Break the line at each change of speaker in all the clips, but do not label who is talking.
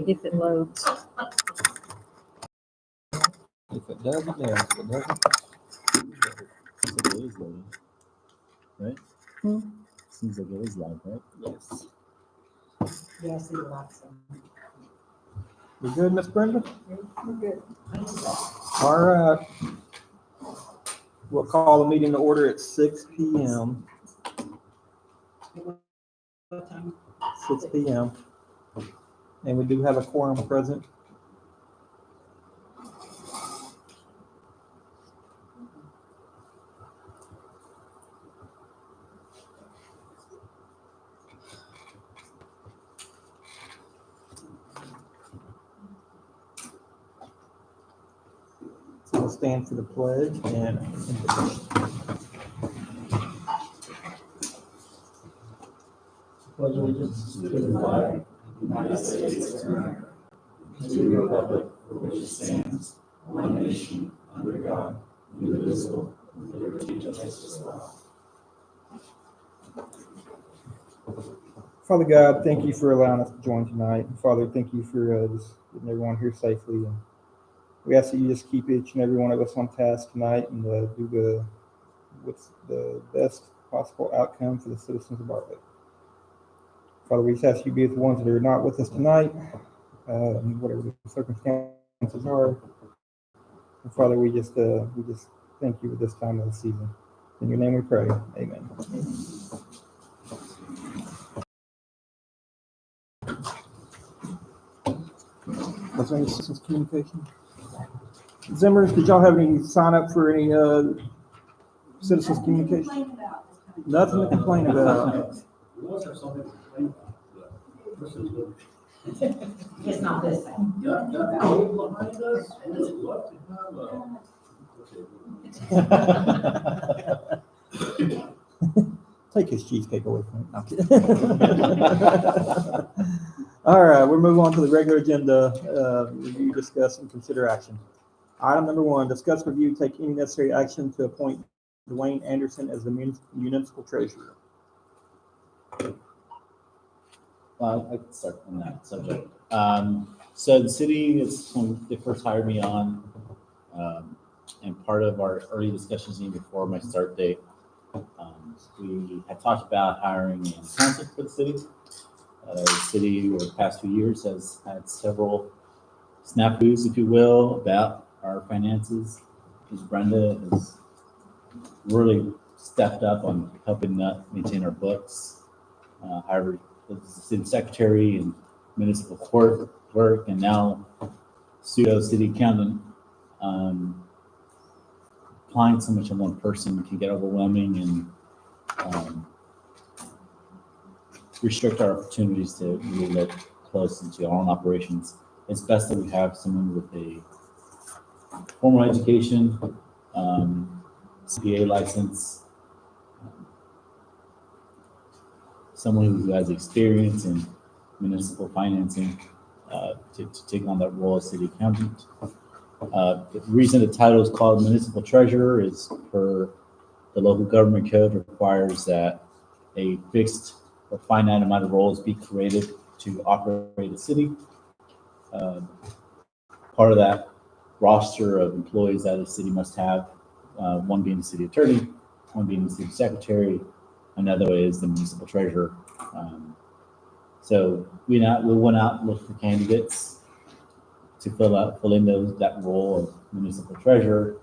if it loads.
If it does, it does. If it doesn't,
Seems like it is loading, right?
Hmm.
Seems like it is live, right?
yes.
Yeah, I see lots of them.
You good, Miss Brenda?
We're good.
All right. We'll call the meeting to order at 6 p.m.
What time?
6 p.m. And we do have a quorum present. So we'll stand for the pledge and
Pledge allegiance to the flag of the United States of America, and to the republic for which it stands, one nation, under God, indivisible, with liberty and justice for all.
Father God, thank you for allowing us to join tonight. Father, thank you for just getting everyone here safely. And we ask that you just keep each and every one of us on task tonight and do what's the best possible outcome for the citizens of Bartlett. Father, we just ask you to be with the ones that are not with us tonight, whatever the circumstances are. And Father, we just thank you for this time of the season. In your name we pray. Amen. Was there any citizens communication? Zimmers, did y'all have any sign up for any citizens communication? Nothing to complain about.
We always have something to complain about, but this is good.
It's not this thing.
Got people behind us, and it's love to have
Take his cheesecake away from him. No, I'm kidding. All right, we'll move on to the regular agenda. Review, discuss, and consider action. Item number 1, discuss, review, take any necessary action to appoint Dwayne Anderson as the municipal treasurer.
Well, I can start on that subject. So the city is when they first hired me on, and part of our early discussions even before my start date, we had talked about hiring a counsel for the city. The city over the past few years has had several snafus, if you will, about our finances. Ms. Brenda has really stepped up on helping us maintain our books. However, the city secretary and municipal court clerk, and now pseudo city accountant, applying so much on one person can get overwhelming and restrict our opportunities to really look close into our own operations. It's best that we have someone with a formal education, CPA license, someone who has experience in municipal financing to take on that role as city accountant. The reason the title is called municipal treasurer is per the local government code requires that a fixed or finite amount of roles be created to operate a city. Part of that roster of employees that a city must have, one being the city attorney, one being the city secretary, another is the municipal treasurer. So we went out and looked for candidates to fill in that role of municipal treasurer,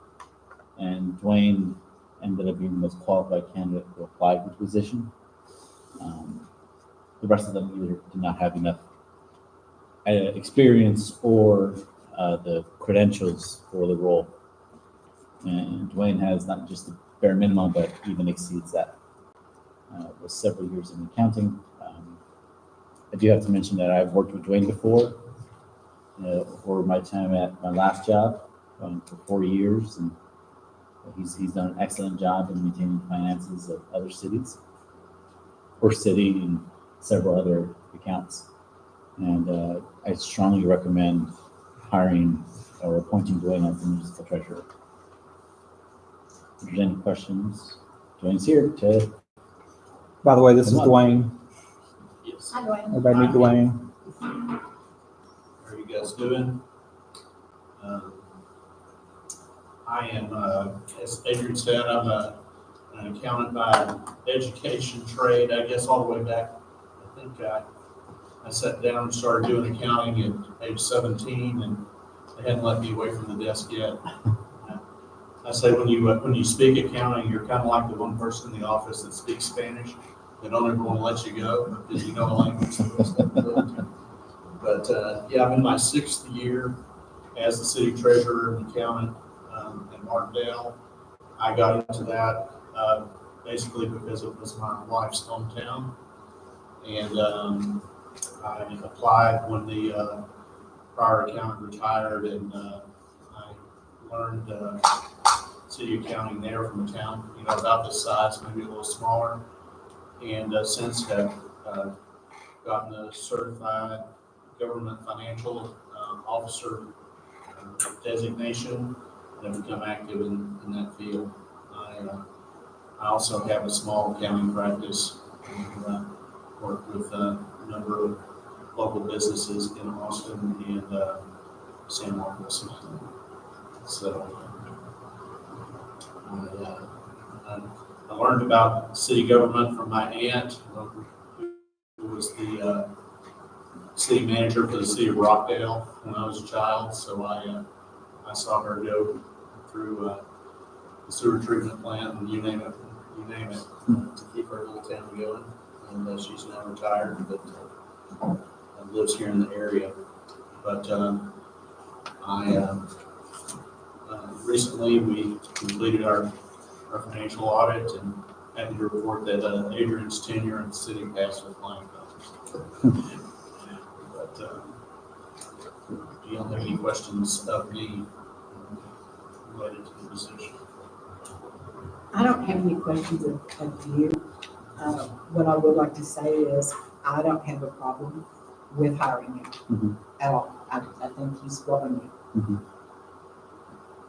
and Dwayne ended up being the most qualified candidate to apply for the position. The rest of them either did not have enough experience or the credentials for the role. And Dwayne has not just the bare minimum, but even exceeds that. With several years in accounting. I do have to mention that I've worked with Dwayne before for my time at my last job for 4 years, and he's done an excellent job in maintaining the finances of other cities, or city and several other accounts. And I strongly recommend hiring or appointing Dwayne as the municipal treasurer. If there's any questions, Dwayne's here to.
By the way, this is Dwayne.
Yes.
Hi, Dwayne.
Everybody meet Dwayne.
you guys doing? I am, as Adrian said, I'm an accountant by education trade, I guess all the way back. I think I sat down and started doing accounting at age 17, and they hadn't let me away from the desk yet. I say when you speak accounting, you're kind of like the one person in the office that speaks Spanish. They don't ever want to let you go because you know the language. But yeah, I'm in my 6th year as the city treasurer and accountant in Martindale. I got into that basically because it was my wife's hometown, and I applied when the prior accountant retired, and I learned city accounting there from a town, about this size, maybe a little smaller, and since have gotten a certified government financial officer designation and have become active in that field. I also have a small accounting practice and work with a number of local businesses in Austin and San Marcos. So I learned about city government from my aunt, who was the city manager for the city of Rockdale when I was a child. So I saw her go through the sewer treatment plant and you name it, to keep her little town going. And she's now retired, but lives here in the area. But recently we completed our financial audit and happy to report that Adrian's tenure in the city passed with flying colors. But do you have any questions of me related to the position?
I don't have any questions of you. What I would like to say is I don't have a problem with hiring him at all. I think he's spot on.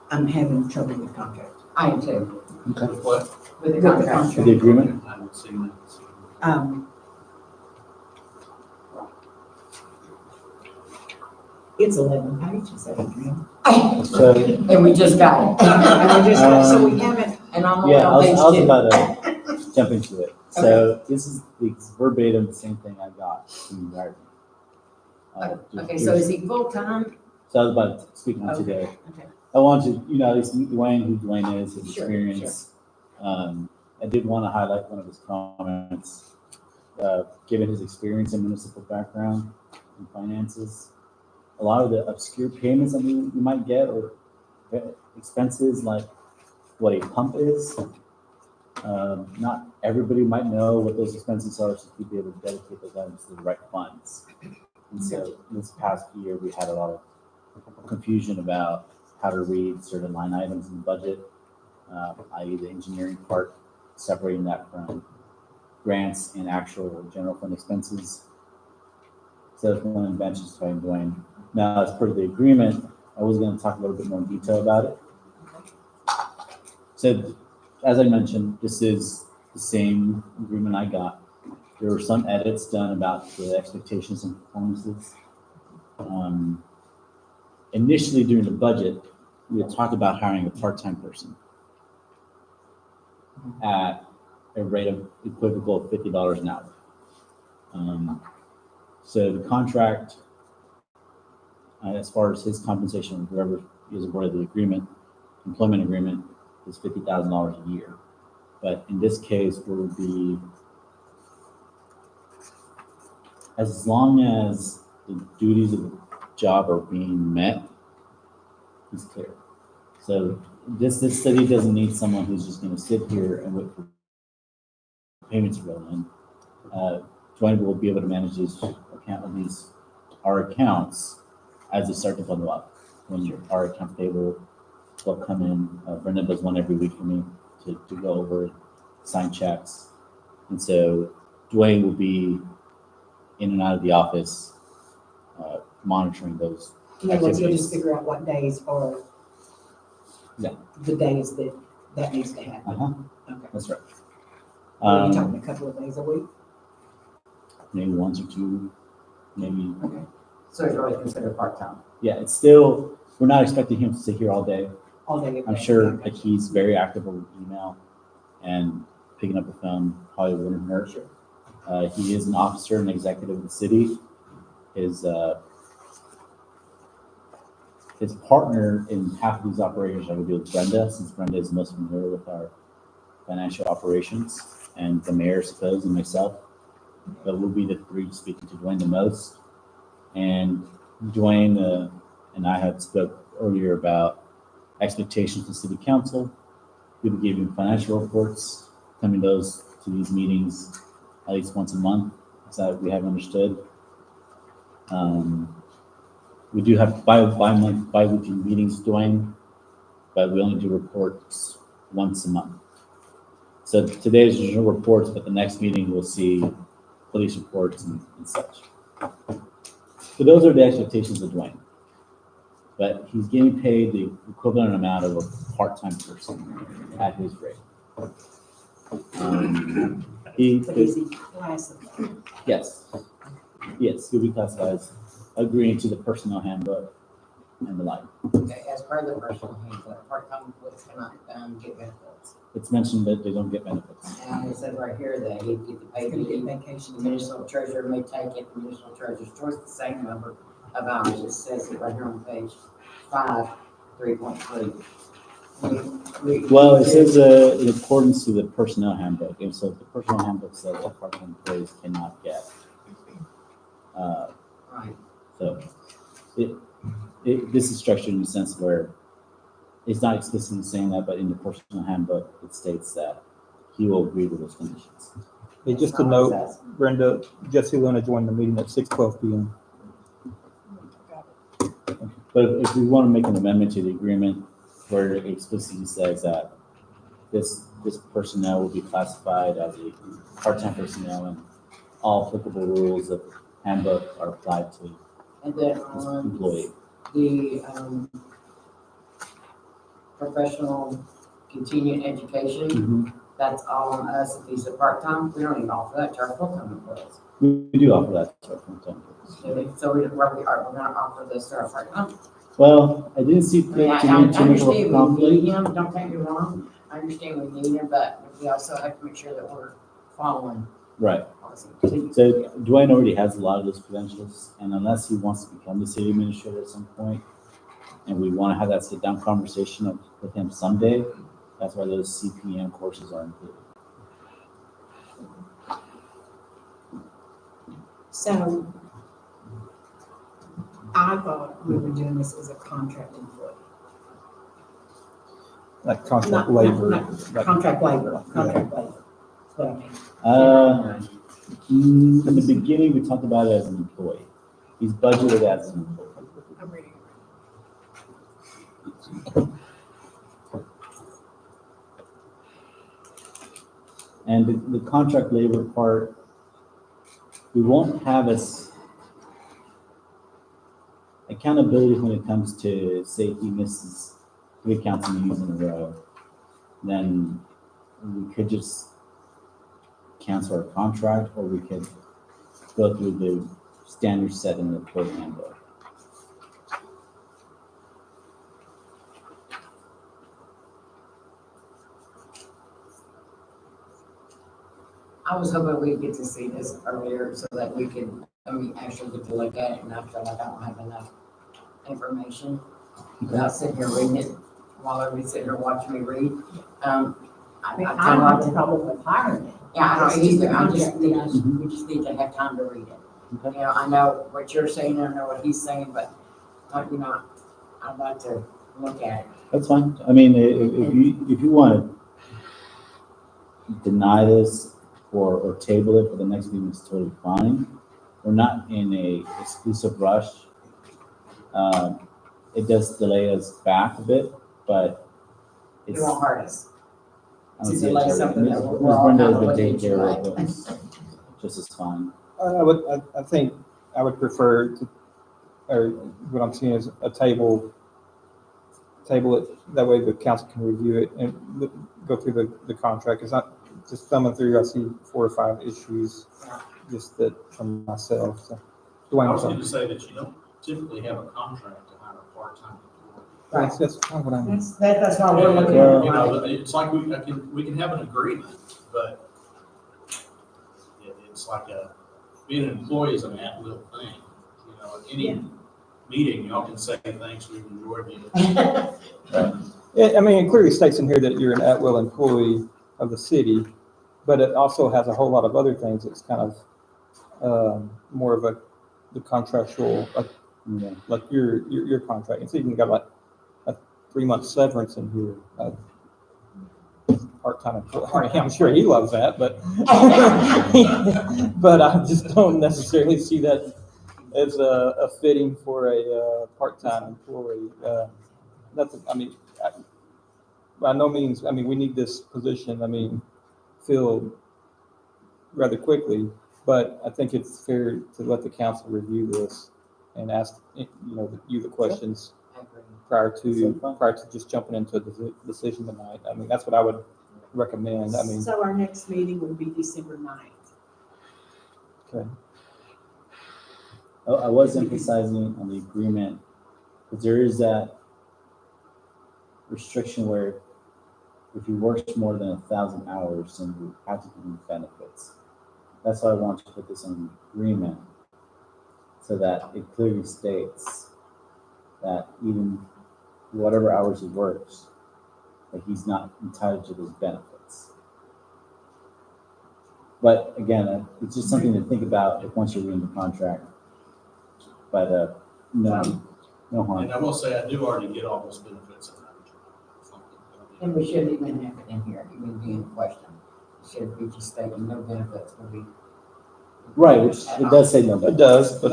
I'm having trouble with contract. I am too.
Okay.
With what?
With the contract.
For the agreement?
I haven't seen that.
It's 11 pages, Adrian.
So,
And we just got it.
And we just, so we haven't,
And I'm only
yeah, I
on page
was
2.
about to jump into it. So this is the verbatim, the same thing I got from Gardner.
Okay, so is he full-time?
So I was about to speak on today.
Okay.
I wanted to, at least meet Dwayne, who Dwayne is, his
Sure,
experience. I did want to highlight one of his comments, given his experience and municipal background in finances. A lot of the obscure payments that you might get or expenses like what a pump is. Not everybody might know what those expenses are, so you'd be able to dedicate those items to the right funds. And so this past year, we had a lot of confusion about how to read certain line items in the budget, i.e. the engineering part, separating that from grants and actual general fund expenses. So that's one of the benches I'm doing. Now, as per the agreement, I was going to talk a little bit more in detail about it. So, as I mentioned, this is the same agreement I got. There were some edits done about the expectations and performances. Initially, during the budget, we had talked about hiring a part-time person at a rate of equivocal of $50 an hour. So the contract, as far as his compensation, whoever is aware of the agreement, employment agreement, is $50,000 a year. But in this case, it would be as long as the duties of the job are being met, he's clear. So this city doesn't need someone who's just going to sit here and wait for payments to roll in. Dwayne will be able to manage our accounts as they start to bundle up. When our account payable will come in, Brenda does one every week for me to go over, sign checks. And so Dwayne will be in and out of the office, monitoring those
in other words, you'll
activities.
just figure out what days are the days that needs to happen. Okay.
That's right.
Are you talking a couple of days a week?
Maybe once or two, maybe.
Okay.
So it's really considered part-time,
Yeah, it's still, we're not expecting him to sit here all day.
all day.
I'm sure like he's very active on email and picking up the phone probably wouldn't hurt. He is an officer and executive of the city. His partner in half of these operations I would do with Brenda, since Brenda is most familiar with our financial operations, and the mayor, I suppose, and myself. But we'll be the three speaking to Dwayne the most. And Dwayne and I had spoke earlier about expectations for city council. We would give him financial reports, coming to these meetings at least once a month, is that we have understood. We do have bi-weekly meetings, Dwayne, but we only do reports once a month. So today's general reports, but the next meeting we'll see police reports and such. So those are the expectations of Dwayne. But he's getting paid the equivalent amount of a part-time person at his rate.
But is he classified?
Yes, he'll be classified as agreeing to the personnel handbook and the like.
Okay, as part of the personal handbook, part-time employees cannot get benefits.
It's mentioned that they don't get benefits.
And it says right here that he get the paid
Gonna get
leave.
vacation.
The municipal treasurer may take it, the municipal treasurer's choice the same number of hours. It says it right here on page 5, 3.3.
Well, it says in accordance to the personnel handbook, and so the personnel handbook says that part-time employees cannot get.
Right.
So this is structured in a sense where it's not explicitly saying that, but in the personnel handbook, it states that he will agree with those conditions.
Hey, just to note, Brenda, Jesse Luna joined the meeting at 6:12 p.m.
But if we want to make an amendment to the agreement where it explicitly says that this personnel will be classified as a part-time personnel and all applicable rules of handbook are applied to
And then
this
on
employee.
the professional continuing education, that's all on us if he's a part-time. We don't even offer that to our full-time employees.
We do offer that to our full-time employees.
So we're gonna offer this to our part-time.
Well, I didn't see
I mean,
fit
I
to make too much of a
understand we need
conflict.
him, don't take me wrong. I understand we need him, but we also have to make sure that we're following
Right.
policy.
So Dwayne already has a lot of those credentials, and unless he wants to become the city administrator at some point, and we want to have that sit-down conversation with him someday, that's why those CPM courses are included.
So I thought we were doing this as a contract employee.
Like contract
Not-
labor.
not Contract labor, contract labor. That's what I mean.
In the beginning, we talked about it as an employee. He's budgeted as an employee.
I'm reading.
And the contract labor part, we won't have as accountability when it comes to, say, he misses 3 council meetings in a row, then we could just cancel our contract, or we could go through the standards set in the employee handbook.
I was hoping we'd get to see this earlier so that we could, actually get to look at it, and I feel like I don't have enough information without sitting here reading it while everybody's sitting here watching me read.
I mean,
I
I
kind
don't
of
have
like
a problem with hiring it.
Yeah, I don't
It's just
either,
the
I just
contract,
need,
yeah.
we just need to have time to read it.
Okay.
You know, I know what you're saying, I know what he's saying, but, you know, I'd like to look at it.
That's fine. I mean, if you want to deny this or table it for the next meeting, it's totally fine. We're not in a exclusive rush. It does delay us back a bit, but
It
it's.
won't hurt us.
I don't
To
see it
delay
hurting.
something that
Ms.
we're all
Brenda has
kind of
been
looking
taking care of
into,
it just as fine.
I think I would prefer to, or what I'm seeing is a table it, that way the council can review it and go through the contract. It's not just thumbing through, I see 4 or 5 issues, just that from myself, so.
I
Dwayne,
also
sorry.
need to say that, you know, typically have a contract to hire a part-time employee.
That's kind of what I mean.
That's why we're looking
You
at it.
know, it's like we can have an agreement, but it's like being an employee is an at-will thing. You know, at any meeting, y'all can say, thanks, we've enjoyed you.
Yeah, I mean, it clearly states in here that you're an at-will employee of the city, but it also has a whole lot of other things. It's kind of more of the contractual, like your contract. It's even got like a 3-month severance in here. Part-time employee. I mean, I'm sure he loves that, but but I just don't necessarily see that as a fitting for a part-time employee. Nothing. I mean, by no means. I mean, we need this position. I mean, filled rather quickly. But I think it's fair to let the council review this and ask you the questions prior to just jumping into a decision tonight. I mean, that's what I would recommend. I mean,
So our next meeting will be December 9th.
okay.
I was emphasizing on the agreement, because there is that restriction where if he works more than 1,000 hours, then you have to give him benefits. That's why I want to put this in the agreement, so that it clearly states that even whatever hours he works, that he's not entitled to those benefits. But again, it's just something to think about if once you're reading the contract. But no harm.
And I will say, I do already get all those benefits in that.
And we shouldn't even have it in here, even be in question. It should be just stating no benefits will be.
Right, which it does say no,
It
but
does, but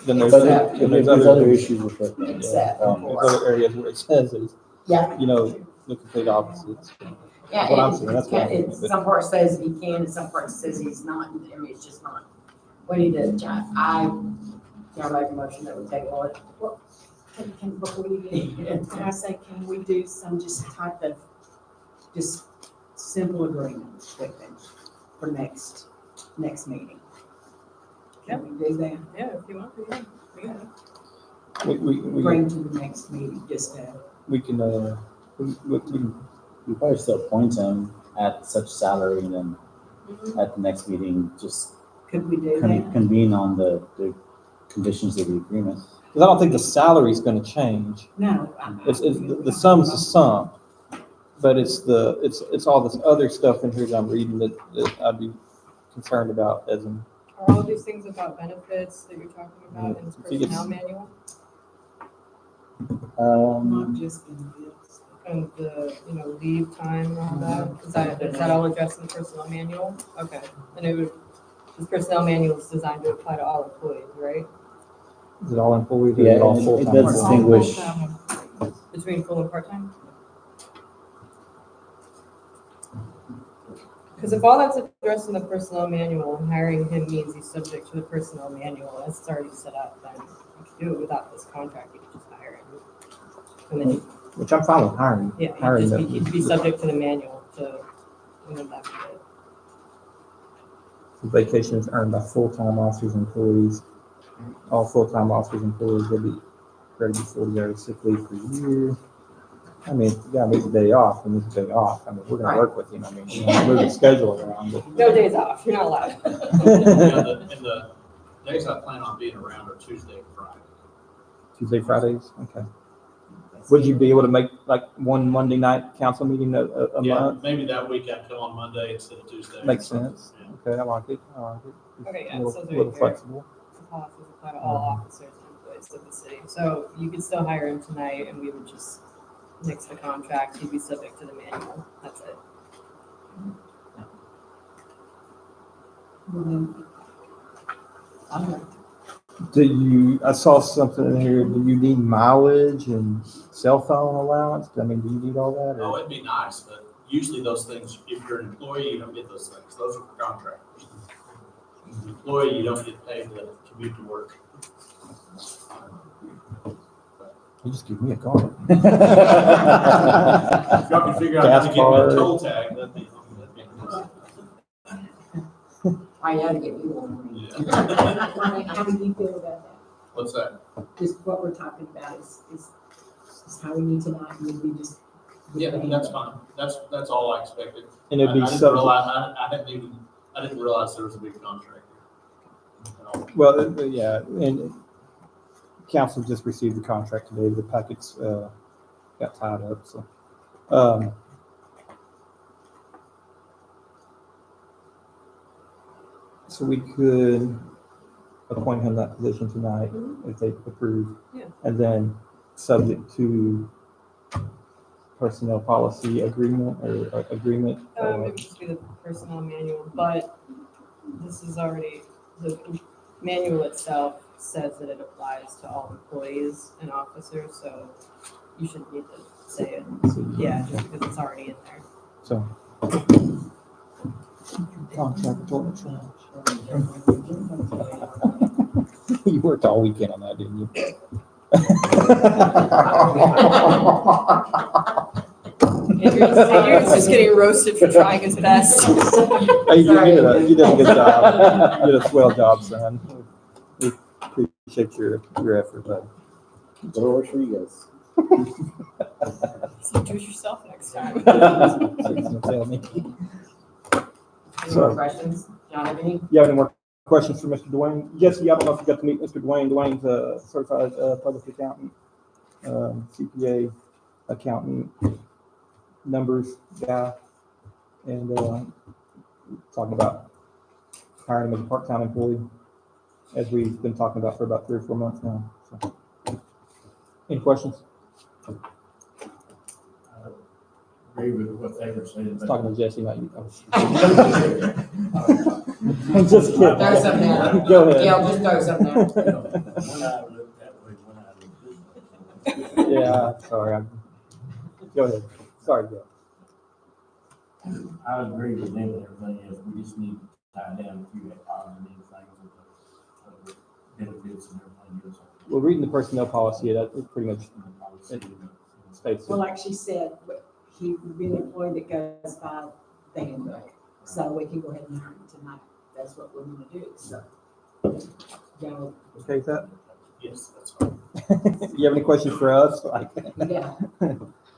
then there's
other issues with it.
Except
there's
for,
other areas where it says it's,
yeah,
the complete opposites.
yeah,
what I'm saying, that's what I'm
it's,
thinking, but-
some part says he can, and some part says he's not, I mean, it's just not. We need to, can I make a motion that we table it?
Before you get, can I say, can we do some just type of, just simple agreement with them for next meeting? Can we do that?
Yeah, if you want to, yeah.
We
Bring to the next meeting, just
we can
You probably still appoint him at such salary, and then
Mhm.
at the next meeting, just
could we do that?
convene on the conditions of the agreement.
because I don't think the salary is going to change.
No.
It's the sum's the sum, but it's all this other stuff in here that I'm reading that I'd be concerned about as in.
Are all these things about benefits that you're talking about in this
If he gets-
personnel manual?
Not just benefits.
And the, leave time and all that? Is that all addressed in the personnel manual? Okay. And this personnel manual is designed to apply to all employees, right?
Is it all employees or is
Yeah,
it all
it
full-time?
does distinguish.
Between full and part-time? Because if all that's addressed in the personnel manual and hiring him means he's subject to the personnel manual as it's already set up, then you could do it without this contract, you could just hire him. And then,
Which I'm fine with hiring. Hiring
he'd be subject to the manual and then that's it.
Vacation is earned by full-time officers and employees. All full-time officers and employees will be credited 40 hours sick leave per year. I mean, if the guy needs a day off, he needs a day off. I mean, we're gonna work with him. I mean, we're gonna move the schedule around, but.
No days off, you're not allowed.
And the days I plan on being around are Tuesday and Friday.
Tuesday, Fridays, okay. Would you be able to make like one Monday night council meeting a
Yeah,
month?
maybe that week I'd come on Monday instead of Tuesday.
Makes sense.
Yeah.
Okay, I like it.
Okay, yeah,
A
it says
little
right
little
here.
flexible.
The policies apply to all officers and employees of the city. So you could still hire him tonight and we would just nix the contract. He'd be subject to the manual. That's it.
Well, then, I'm like,
I saw something in here, do you need mileage and cell phone allowance? I mean, do you need all that?
Oh,
Or?
it'd be nice, but usually those things, if you're an employee, you don't get those things. Those are for contractors. As an employee, you don't get paid to commute to work.
You just give me a call.
If y'all can figure out how to
Gas
get me a
card.
toll tag, that'd be nice.
I had to get you one.
Yeah.
Ronnie, how do you feel about that?
What's that?
just what we're talking about is how we need tonight, and we just.
Yeah, that's fine. That's all I expected.
And it'd be
I didn't
subject,
realize, I didn't realize there was a big contract here. at all.
well, yeah, and council just received the contract today. The packets, got tied up, so. So we could appoint him that position tonight if they approve.
Yeah.
And then subject to personnel policy agreement or agreement.
It would just be the personnel manual, but this is already, the manual itself says that it applies to all employees and officers, so you shouldn't need to say it. Yeah, just because it's already in there.
So. Contract total charge. You worked all weekend on that, didn't you?
Adrian's just getting roasted for trying his best.
Hey, you did a good job. You did a swell job, son. We appreciate your effort, bud.
Whatever works for you guys.
So choose yourself next time.
Tell me.
Any more questions? John, have any?
You have any more questions for Mr. Dwayne? Jesse, I don't know if you got to meet Mr. Dwayne. Dwayne's a certified public accountant, CPA accountant, numbers guy, and talking about hiring him as a part-time employee, as we've been talking about for about 3 or 4 months now. So. Any questions?
Agree with what they were saying.
I was talking to Jesse, not you.
Throw
I'm just kidding.
something out.
Go ahead.
Gail, just throw something out.
One eye looked that way, one eye looked this way.
Yeah, sorry. Go ahead. Sorry, Joe.
I agree with them and everything else, we just need to tie down a few things of the benefits and everything else.
Well, reading the personnel policy, that it pretty much states
Well,
it.
like she said, he would be an employee that goes by the handbook, so we can go ahead and hire him tonight. That's what we're gonna do, so. Go,
Okay with that?
Yes, that's fine.
You have any questions for us? Like,
yeah.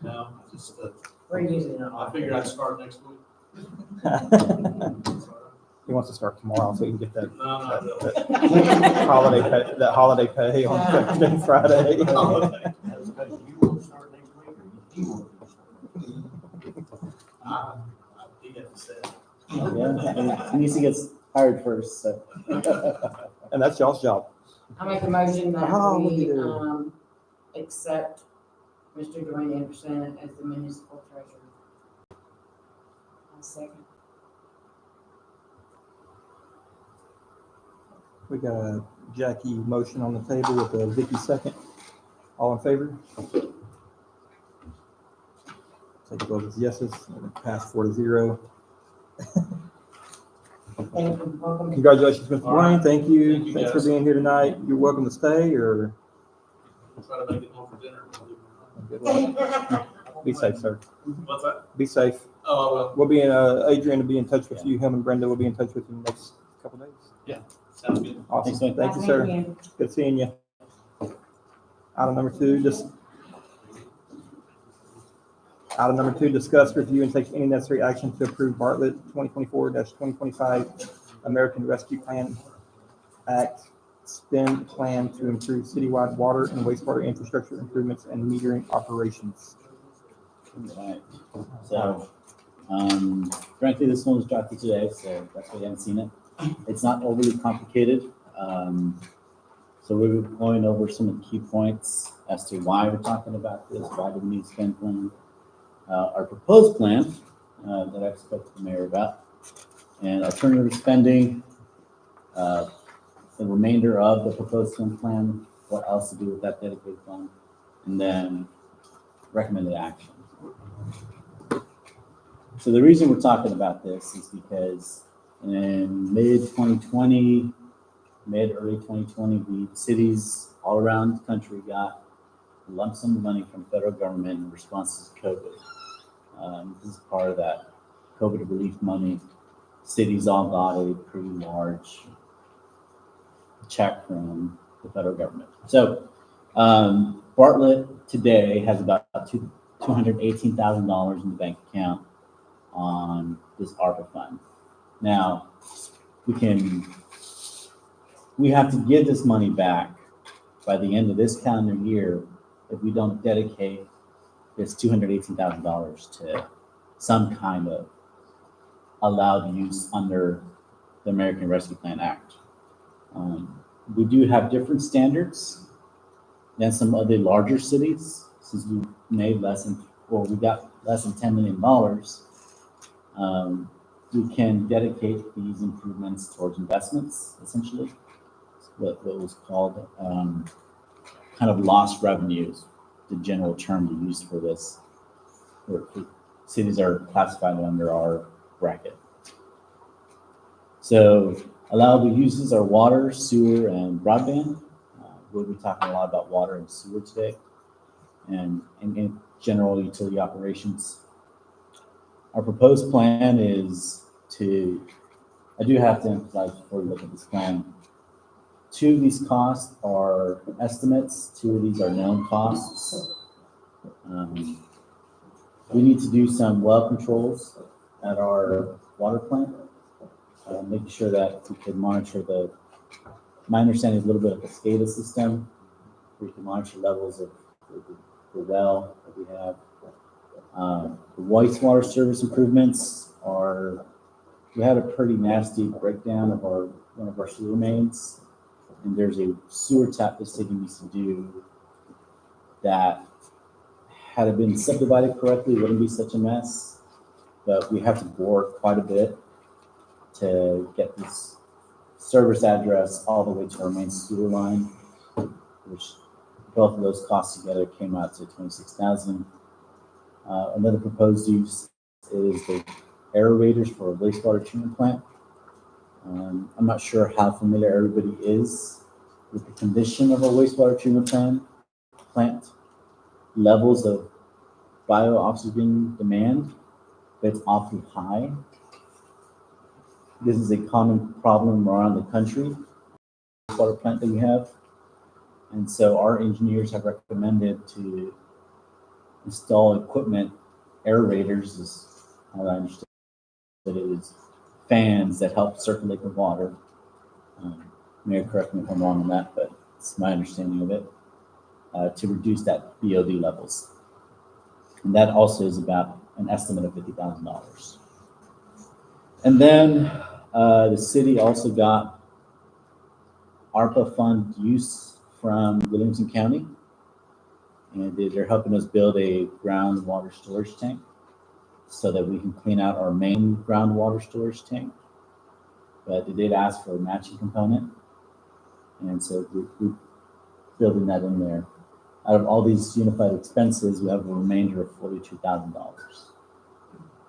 No, just,
We're using it.
I figured I'd start next week.
he wants to start tomorrow so he can get that
No, not really.
that holiday pay on Thursday and Friday.
That's because you want to start next week, or you want to start?
He didn't say.
Yeah, he needs to get hired first, so.
And that's y'all's job.
I make a motion that
Oh, look
we,
at her.
accept Mr. Dwayne Anderson as the municipal treasurer.
I'll second.
We got a Jackie motion on the table with a Vicky second. All in favor? Take a vote as yeses, and it passed 4-0.
Thank you, welcome.
Congratulations, Mr.
All right.
Dwayne. Thank you.
Thank you,
Thanks for
guys.
being here tonight. You're welcome to stay or
Try to make it home for dinner. believe it or not.
be safe, sir.
What's that?
Be safe.
Oh, well,
We'll be in, Adrian will be in touch with you. Him and Brenda will be in touch with you in the next couple days.
sounds good.
Awesome.
Thanks,
Thank you, sir. Good seeing you. Item number 2, item number 2, discuss, review, and take any necessary action to approve Bartlett 2024-2025 American Rescue Plan Act spend plan to improve citywide water and wastewater infrastructure improvements and metering operations.
Right. So, frankly, this one was drafted today, so that's why you haven't seen it. It's not overly complicated. So we're going over some of the key points as to why we're talking about this, why do we need spend plan. Our proposed plan that I spoke to the mayor about, and alternative spending, the remainder of the proposed spend plan, what else to do with that dedicated fund, and then recommended action. So the reason we're talking about this is because in early 2020, the cities all around the country got a lump sum of money from the federal government in response to COVID. This is part of that COVID relief money. Cities all got a pretty large check from the federal government. So Bartlett today has about $218,000 in the bank account on this ARPA fund. Now, we have to give this money back by the end of this calendar year if we don't dedicate this $218,000 to some kind of allowed use under the American Rescue Plan Act. We do have different standards than some other larger cities, since we made we got less than $10 million. We can dedicate these improvements towards investments, essentially. What was called kind of lost revenues, the general term to use for this. Cities are classified under our bracket. So allowable uses are water, sewer, and broadband. We'll be talking a lot about water and sewer today, and in general utility operations. Our proposed plan is I do have to emphasize before we look at this plan, 2 of these costs are estimates, 2 of these are known costs. We need to do some well controls at our water plant, making sure that we can monitor my understanding is a little bit of a SCADA system. We can monitor levels of the well that we have. The wastewater service improvements we had a pretty nasty breakdown of one of our sewer mains, and there's a sewer tap the city needs to do that, had it been subdivided correctly, wouldn't be such a mess, but we have to bore quite a bit to get this service address all the way to our main sewer line, which both of those costs together came out to $26,000. Another proposed use is the aerators for a wastewater treatment plant. I'm not sure how familiar everybody is with the condition of a wastewater treatment plant levels of bio-oxygen demand, but it's awfully high. This is a common problem around the country, water plant that we have. And so our engineers have recommended to install equipment, aerators is how I understand it is fans that help circulate the water. Mayor, correct me if I'm wrong on that, but it's my understanding of it, to reduce that BOD levels. And that also is about an estimate of $50,000. And then the city also got ARPA fund use from Williamson County, and they're helping us build a groundwater storage tank so that we can clean out our main groundwater storage tank. But they did ask for a matching component, and so we're building that in there. Out of all these unified expenses, we have a remainder of $42,000.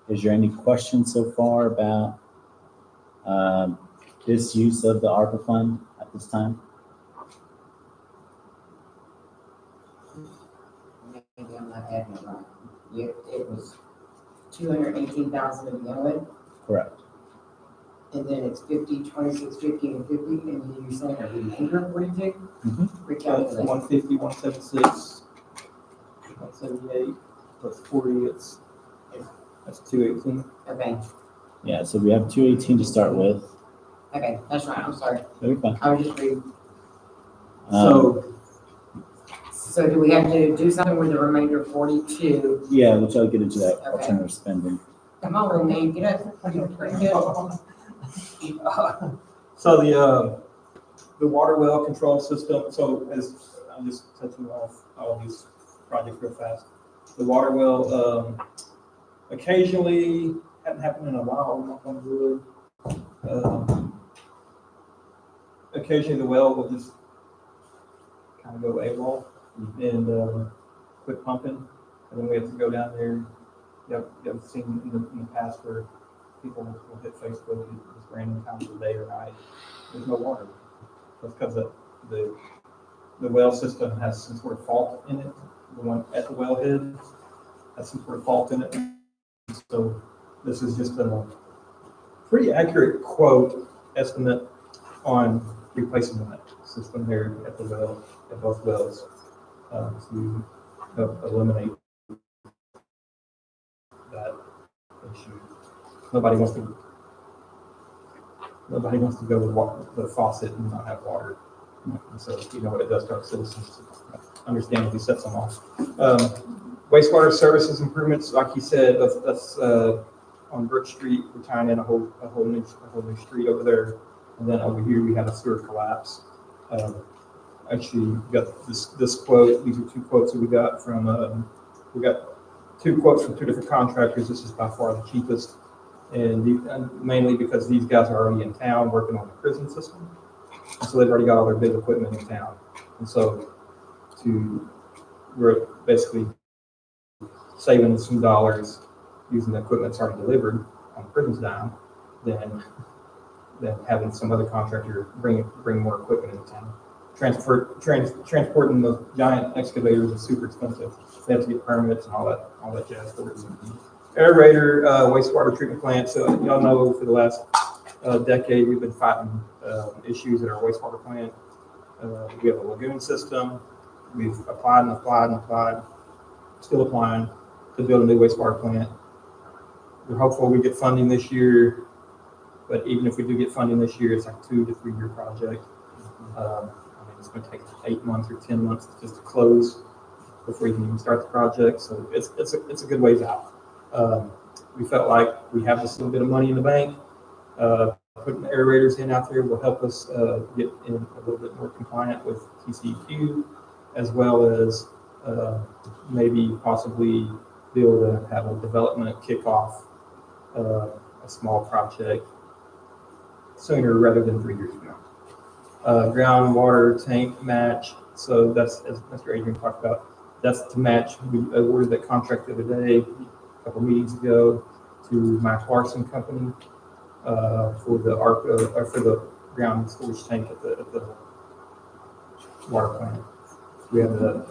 Is there any questions so far about this use of the ARPA fund at this time?
Maybe I'm not adding it right. It was 218,000 to begin with,
Correct.
and then it's 50, 26, 50, and 50, and then you're saying a remainder of 42? Recalculate.
150, 176, 178, plus 40, that's 218.
Okay,
Yeah, so we have 218 to start with.
okay, that's right, I'm sorry.
Very fun.
I was just reading.
So,
So do we have to do something with the remainder of 42?
Yeah, which I'll get into that
Okay.
alternative spending.
Come on, little man, get up. You're pretty good.
so the water well control system, so as I'm just touching off all these projects real fast. The water well, occasionally, hadn't happened in a while, knock on wood. Occasionally the well will just kind of go AWOL and quit pumping, and then we have to go down there. You have seen in the past where people will hit Facebook just random times of the day or night. There's no water. That's because the well system has some sort of fault in it. The one at the wellhead has some sort of fault in it. So this is just a pretty accurate quote estimate on replacing that system there at the well, at both wells. to help eliminate that issue. Nobody wants to go with the faucet and not have water. And so you know what it does to our citizens. Understandably sets them off. Wastewater services improvements, like you said, that's on Brook Street. We're tying in a whole new street over there, and then over here we had a sewer collapse. Actually, we got this quote. These are two quotes that we got from. We got two quotes from two different contractors. This is by far the cheapest, and mainly because these guys are already in town working on the prison system, and so they've already got all their big equipment in town, and so we're basically saving some dollars using the equipment that's already delivered on the prison's dime, than having some other contractor bring more equipment into town. Transporting those giant excavators is super expensive. They have to get permits and all that jazz for it. Aerator, wastewater treatment plant. So y'all know for the last decade we've been fighting issues at our wastewater plant. We have a lagoon system. We've applied, still applying to build a new wastewater plant. We're hopeful we get funding this year, but even if we do get funding this year, it's like a 2 to 3 year project. It's going to take 8 months or 10 months just to close before you can even start the project. So it's a good ways out. We felt like we have this little bit of money in the bank. Putting the aerators in out there will help us get in a little bit more compliant with TCEQ, as well as maybe possibly be able to have a development kickoff a small project sooner rather than 3 years from now. Groundwater tank match. So that's, as Mr. Adrian talked about, that's to match. We awarded that contract the other day, a couple meetings ago, to Mike Larson Company for the for the ground storage tank at the water plant. We had the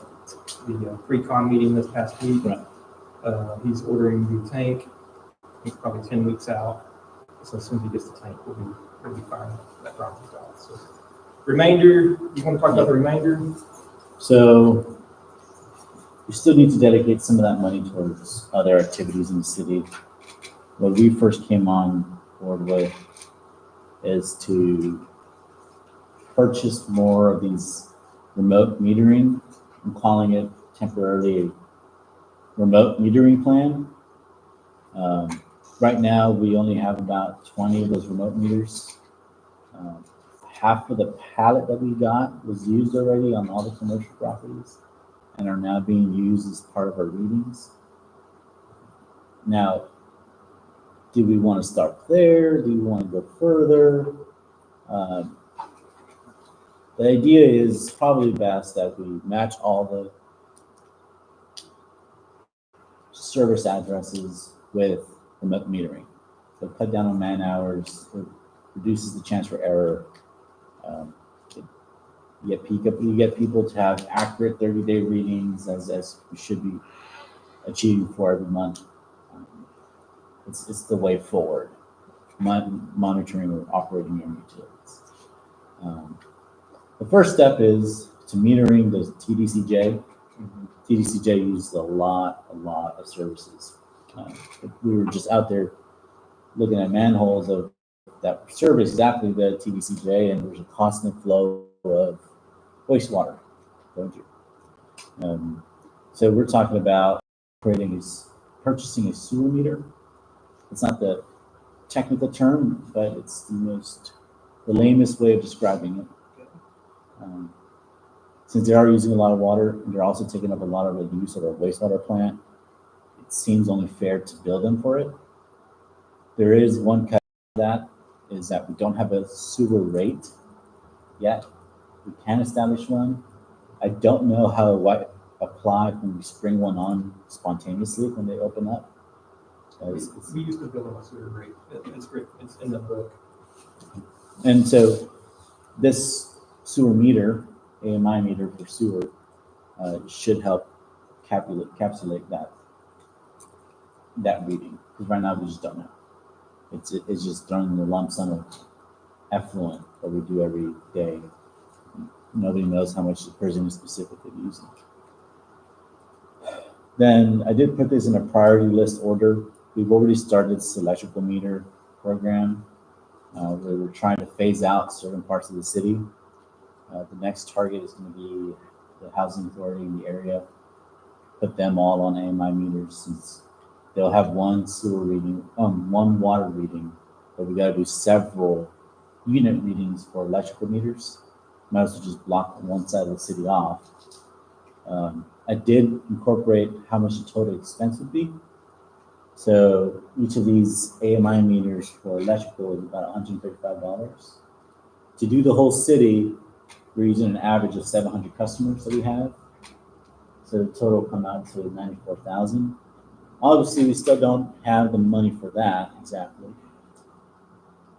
pre-con meeting this past week.
Right.
He's ordering the tank. He's probably 10 weeks out. So as soon as he gets the tank, we'll be fine that project out. So remainder, you want to talk about the remainder?
So we still need to dedicate some of that money towards other activities in the city. What we first came on board with is to purchase more of these remote metering. I'm calling it temporarily a remote metering plan. Right now, we only have about 20 of those remote meters. Half of the pallet that we got was used already on all the commercial properties and are now being used as part of our readings. Now, do we want to start there? Do we want to go further? The idea is probably best that we match all the service addresses with remote metering. So cut down on man hours, it reduces the chance for error. You get people to have accurate 30-day readings as we should be achieving for every month. It's the way forward, monitoring or operating your utilities. The first step is to metering the TDCJ. TDCJ uses a lot of services. We were just out there looking at manholes that service exactly the TDCJ, and there's a constant flow of wastewater going through. So we're talking about purchasing a sewer meter. It's not the technical term, but it's the lamest way of describing it. Since they are using a lot of water, and they're also taking up a lot of the use of our wastewater plant, it seems only fair to bill them for it. There is one cut to that, is that we don't have a sewer rate yet. We can establish one. I don't know how it apply when we spring one on spontaneously when they open up.
We used to bill on a sewer rate. It's in the book.
And so this sewer meter, AMI meter for sewer, should help encapsulate that reading. Because right now we just don't know. It's just throwing the lump sum of effluent that we do every day. Nobody knows how much the person is specifically using. Then I did put this in a priority list order. We've already started this electrical meter program. Where we're trying to phase out certain parts of the city. The next target is going to be the housing authority in the area. Put them all on AMI meters since they'll have one sewer reading, one water reading, but we got to do several unit readings for electrical meters. Might as well just block one side of the city off. I did incorporate how much the total expense would be. So each of these AMI meters for electrical is about $135. To do the whole city, we're using an average of 700 customers that we have. So the total come out to 94,000. Obviously, we still don't have the money for that exactly.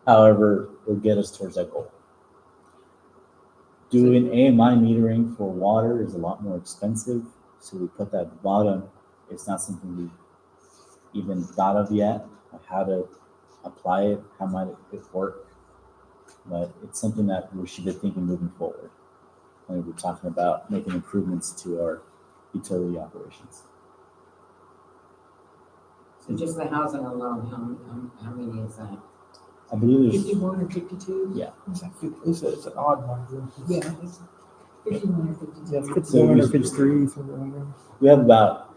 However, it'll get us towards that goal. Doing AMI metering for water is a lot more expensive. So we put that at the bottom. It's not something we've even thought of yet, of how to apply it, how might it work. But it's something that we should be thinking moving forward when we're talking about making improvements to our utility operations.
So just the housing alone, how many is that?
I believe there's,
51 or 52?
Yeah.
It's an odd number.
Yeah, it's 51 or 52.
Yeah,
So
51 or
we-
53, something like that.
we have about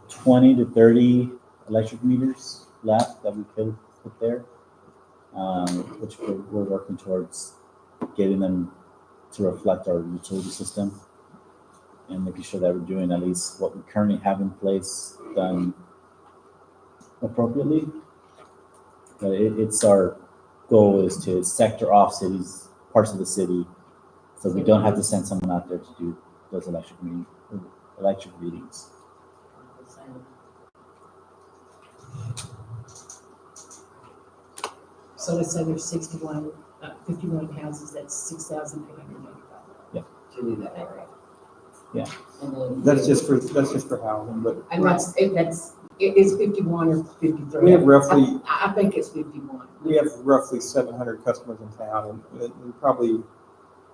20 to 30 electric meters left that we could put there, which we're working towards getting them to reflect our utility system and making sure that we're doing at least what we currently have in place done appropriately. But it's our goal is to sector off cities, parts of the city, so we don't have to send someone out there to do those electric readings.
So let's say there's 51 houses, that's $6,895.
To do that area?
Yeah.
And then.
That's just for housing, but
And it is 51 or 53.
we have roughly,
I think it's 51.
we have roughly 700 customers in town, and probably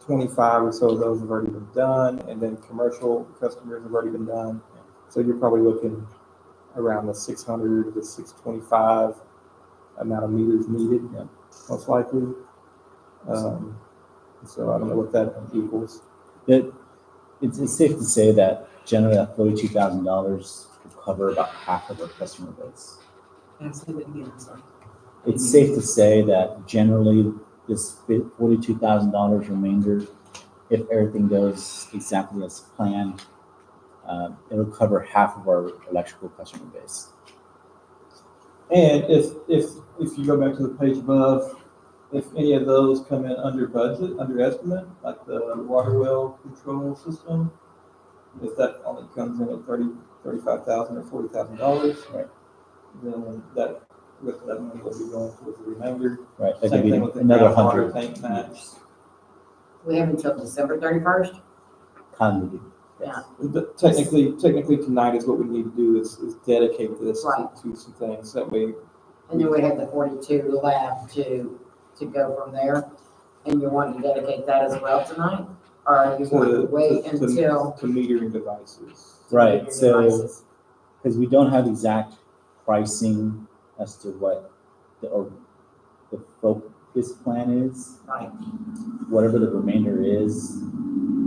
25 or so of those have already been done, and then commercial customers have already been done. So you're probably looking around the 600 to 625 amount of meters needed, most likely. So I don't know what that equals.
It's safe to say that generally that $42,000 could cover about half of our customer base.
I'll say that again, I'm sorry.
It's safe to say that generally this $42,000 remainder, if everything goes exactly as planned, it'll cover half of our electrical customer base.
And if you go back to the page above, if any of those come in under budget, under estimate, like the water well control system, if that only comes in at $35,000 or $40,000,
Right.
then that with that money will be going towards the remainder.
Right, that could
Same
be
thing with the
another
groundwater
100
tank match.
We have until December 31st?
Kind of,
Yeah.
But technically tonight is what we need to do is dedicate this
Right.
to some things. That way,
And then we have the 42 left to go from there. And you want to dedicate that as well tonight? Or you want to wait until?
to metering devices.
Right, so, because we don't have exact pricing as to what the focus plan is,
Right.
whatever the remainder is,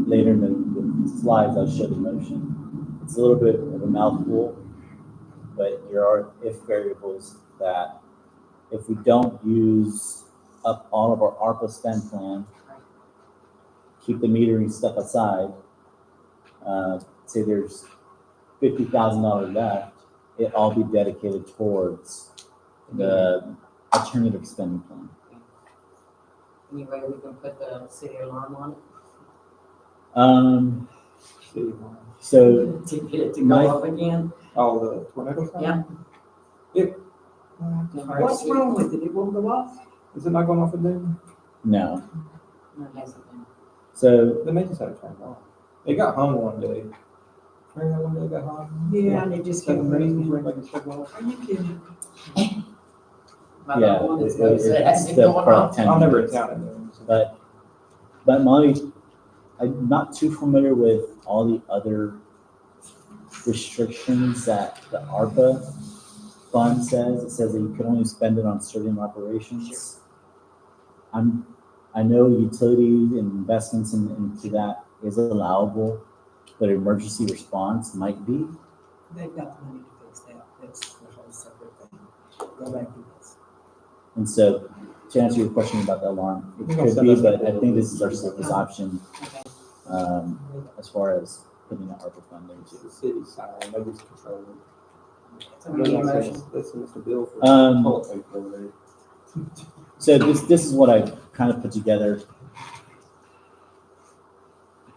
later in the slides, I'll show the motion. It's a little bit of a mouthful, but there are if variables that if we don't use up all of our ARPA spend plan, keep the metering stuff aside, say there's $50,000 left, it all be dedicated towards the alternative spending plan.
Any way we can put the city alarm on
So
it to get it to
My-
go up again?
Oh, the tornado sign?
Yeah.
What's wrong with it? It won't go off?
Is it not going off again?
no,
No, it hasn't been.
so
Then they just had to turn it off. It got hung one day. Remember that one day it got hung?
Yeah, and it just kept
7 minutes
ringing.
before anybody shut it off.
Are you kidding?
My
yeah,
little one
it-
is knows
it-
that
it's
hasn't
the
going
part
off.
10
I'll never
minutes.
count it.
But I'm not too familiar with all the other restrictions that the ARPA fund says. It says that you can only spend it on certain operations. I know utility investments into that is allowable, but emergency response might be.
They've got the money to fix that. That's a whole separate thing. Go back to this.
And so, to answer your question about the alarm, it
We're gonna
could
send
be,
us
but
a
I think this is our safest option,
Okay.
as far as putting the ARPA funding
It's
to.
the city side, nobody's controlling.
So we need a motion.
This is the bill for
Um,
toilet paper over there.
So this is what I kind of put together.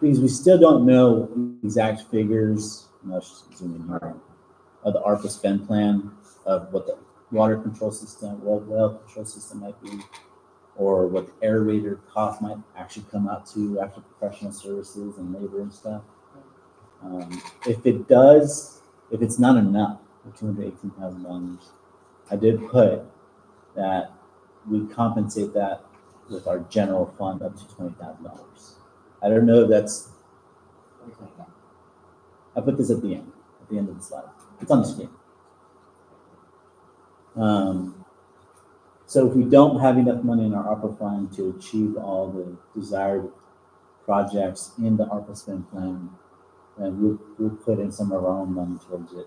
Because we still don't know exact figures, let's zoom in here, of the ARPA spend plan, of what the water control system, well control system might be, or what the aerator cost might actually come out to after professional services and labor and stuff. If it's not enough for $218,000, I did put that we compensate that with our general fund up to $20,000. I don't know if that's, I put this at the end of the slide. It's on the screen. So if we don't have enough money in our ARPA fund to achieve all the desired projects in the ARPA spend plan, then we'll put in some of our own money towards it.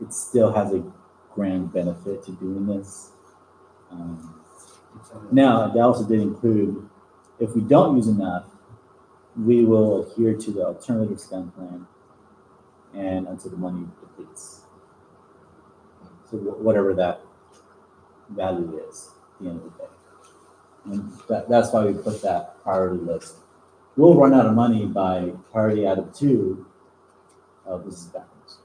It still has a grand benefit to doing this. Now, that also did include, if we don't use enough, we will adhere to the alternative spend plan and until the money depletes. So whatever that value is at the end of the day. And that's why we put that priority list. We'll run out of money by priority item 2. Oh, this is backwards.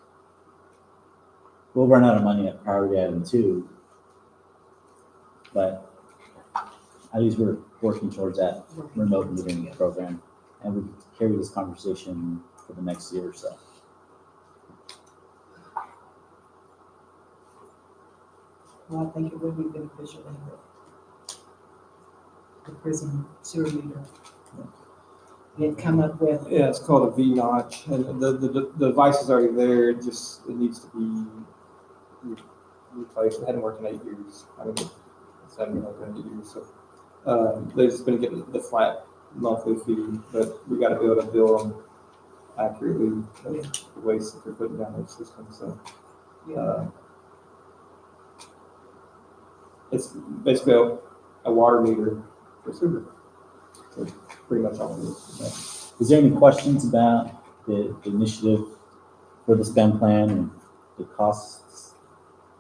We'll run out of money at priority item 2, but at least we're working towards that remote meeting program, and we can carry this conversation for the next year or so.
Well, I think it would be beneficial to have the prison sewer meter. They've come up with,
Yeah, it's called a V notch, and the device is already there. It needs to be replaced. It hadn't worked in 8 years. I mean, it's hadn't worked in 8 years. So they've just been getting the flat monthly fee, but we got to be able to bill them accurately the waste that they're putting down their system. So it's basically a water meter for sewer. So pretty much all it is.
Is there any questions about the initiative for the spend plan and the costs,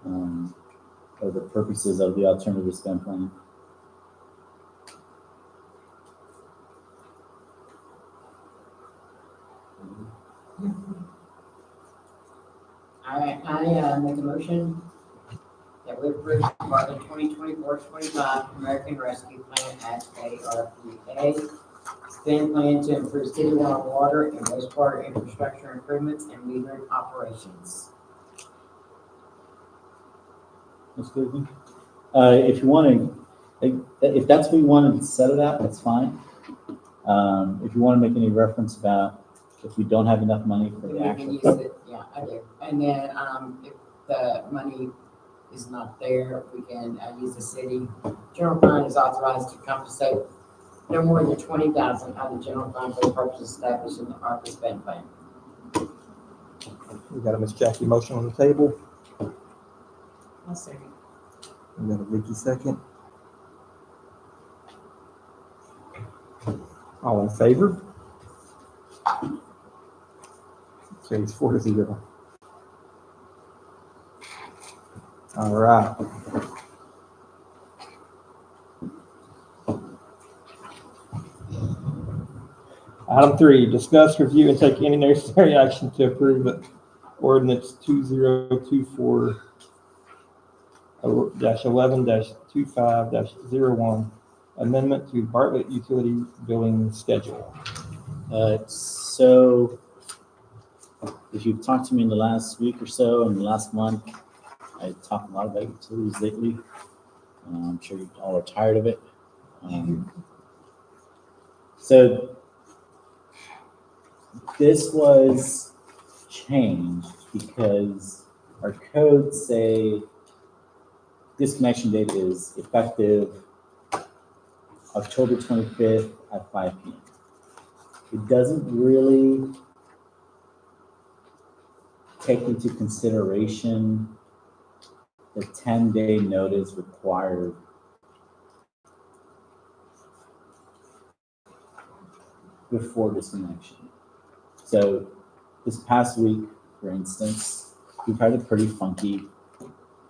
or the purposes of the alternative spend plan?
I make a motion that we approve part of the 2024-25 American Rescue Plan at ARPA. Spend plan to improve citywide water and wastewater infrastructure improvements and metering operations.
That's good. If you want to, if that's what you want to set it at, that's fine. If you want to make any reference about if we don't have enough money for
We
the
can
actual.
use it, yeah, I do. And then, if the money is not there, we can use the city. General fund is authorized to compensate no more than 20,000 out of the general fund for the purposes established in the ARPA spend plan.
We got a Miss Jackie motion on the table.
I'll say,
We got a Vicky second. All in favor? Okay, it's 4-0. All right. Item 3, discuss, review, and take any necessary action to approve the ordinance 2024-11-25-01, amendment to Bartlett Utility Billing Schedule.
So if you've talked to me in the last week or so, in the last month, I talked a lot about utilities lately. I'm sure you all are tired of it. So This was changed because our codes say disconnection date is effective October 25th at 5 p.m. It doesn't really take into consideration the 10-day notice required before disconnection. So this past week, for instance, we've had a pretty funky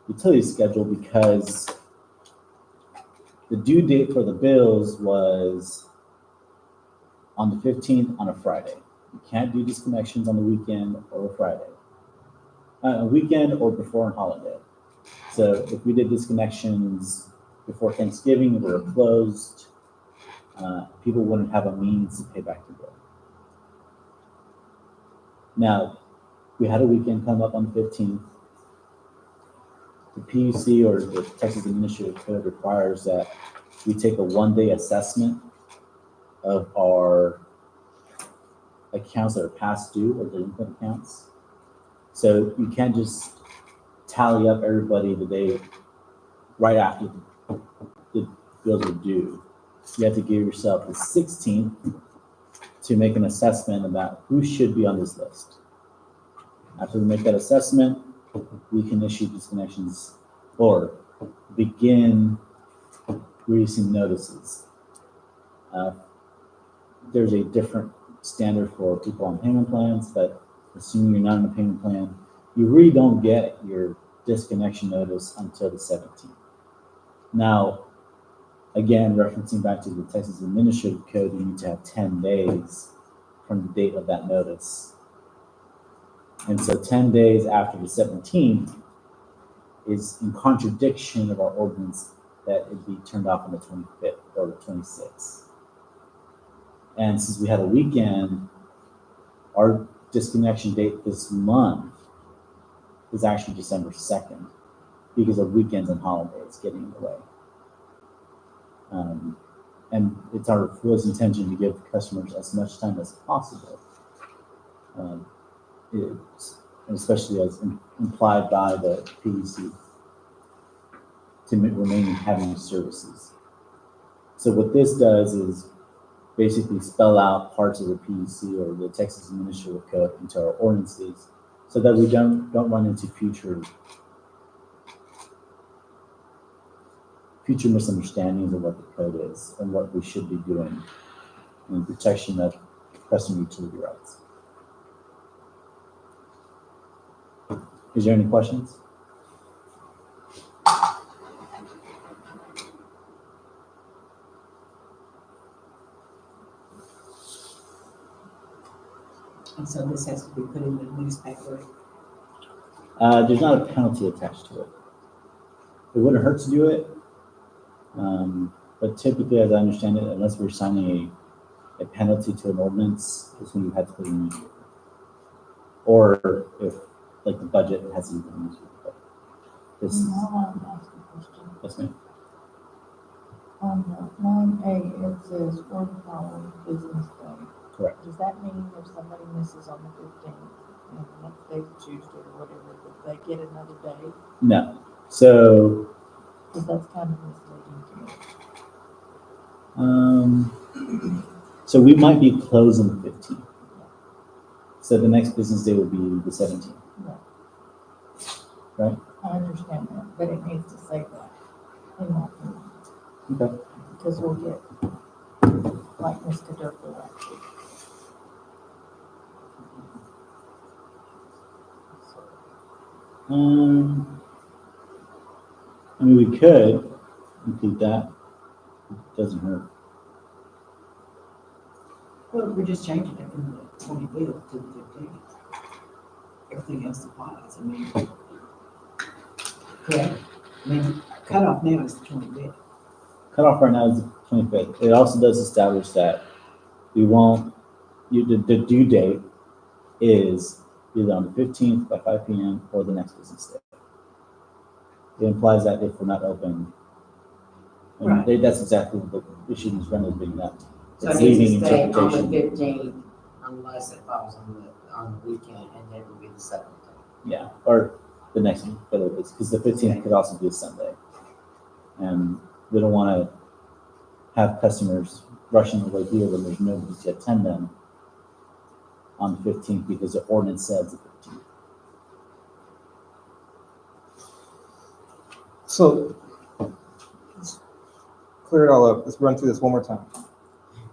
utility schedule because the due date for the bills was on the 15th on a Friday. You can't do disconnections on the weekend or a Friday. A weekend or before a holiday. So if we did disconnections before Thanksgiving, we were closed, people wouldn't have a means to pay back the bill. Now, we had a weekend come up on the 15th. The PUC or the Texas Administrative Code requires that we take a one-day assessment of our accounts that are past due or delinquent accounts. So you can't just tally up everybody the day right after the bills are due. You have to give yourself the 16th to make an assessment about who should be on this list. After we make that assessment, we can issue disconnections or begin releasing notices. There's a different standard for people on payment plans, but assuming you're not on a payment plan, you really don't get your disconnection notice until the 17th. Now, again, referencing back to the Texas Administrative Code, you need to have 10 days from the date of that notice. And so 10 days after the 17th is in contradiction of our ordinance that it be turned off on the 25th or the 26th. And since we had a weekend, our disconnection date this month is actually December 2nd because of weekends and holidays getting in the way. And it's our fullest intention to give customers as much time as possible. And especially as implied by the PUC to remain having services. So what this does is basically spell out parts of the PUC or the Texas Administrative Code into our ordinances so that we don't run into future misunderstandings of what the code is and what we should be doing in protection of customer utility rights. Is there any questions?
And so this has to be put in the newspaper.
There's not a penalty attached to it. It wouldn't hurt to do it, but typically, as I understand it, unless we're signing a penalty to an ordinance, is when you have to put it in the newspaper. Or if, like, the budget hasn't been used. This is,
I want to ask a question.
yes, ma'am.
On the 9A, it says for the following business day.
Correct.
Does that mean if somebody misses on the 15th and the next day's Tuesday or whatever, that they get another day?
No. So,
Because that's kind of misleading to me.
so we might be closed on the 15th. So the next business day will be the 17th.
Yeah.
Right?
I understand that, but it needs to say that in my opinion.
Okay.
Because we'll get like Mr. Durfee last week.
I mean, we could include that. It doesn't hurt.
Well, we're just changing it from the 25th to the 15th. Everything else applies, I mean. Correct? I mean, cutoff now is the 25th.
Cutoff right now is the 25th. It also does establish that we won't, the due date is either on the 15th by 5 p.m. or the next business day. It implies that if we're not open, and
Right.
that's exactly what the issue Ms. Reynolds bringing up.
So
It's
it needs
leaving
to stay on the
interpretation.
15th unless it falls on the weekend, and then it would be the 17th.
Yeah, or the next week, because the 15th could also be a Sunday. And we don't want to have customers rushing away here when there's nobody to attend them on the 15th because the ordinance says the 15th.
So, let's clear it all up. Let's run through this one more time.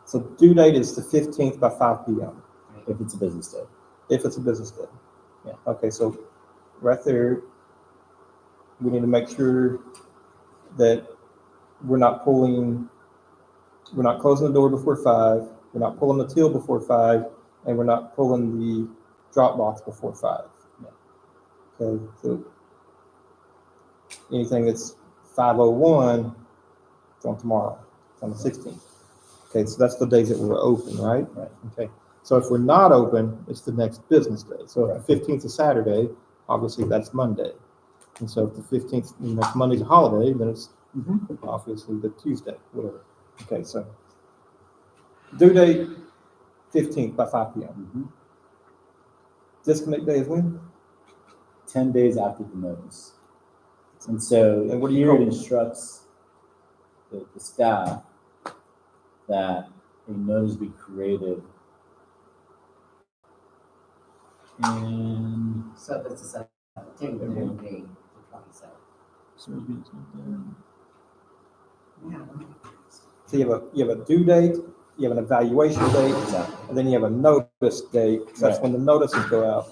So due date is the 15th by 5 p.m.
If it's a business day.
if it's a business day.
Yeah.
Okay, so right there, we need to make sure that we're not closing the door before 5, we're not pulling the till before 5, and we're not pulling the drop box before 5.
Yeah.
Okay, so anything that's 5:01, it's on tomorrow, it's on the 16th. Okay, so that's the days that we're open, right?
Right.
Okay, so if we're not open, it's the next business day. So if the 15th is Saturday, obviously that's Monday. And so if the 15th, if Monday's a holiday, then it's obviously the Tuesday, whatever. Okay, so due date 15th by 5 p.m. Disconnect day is when?
10 days after the notice. And so
And what do you
here it
call it?
instructs the staff that a notice be created and
So if it's the 17th, then it would be the 27th. Yeah.
So you have a due date, you have an evaluation date,
exactly
and then you have a notice date. So that's
Right.
when the notices go out.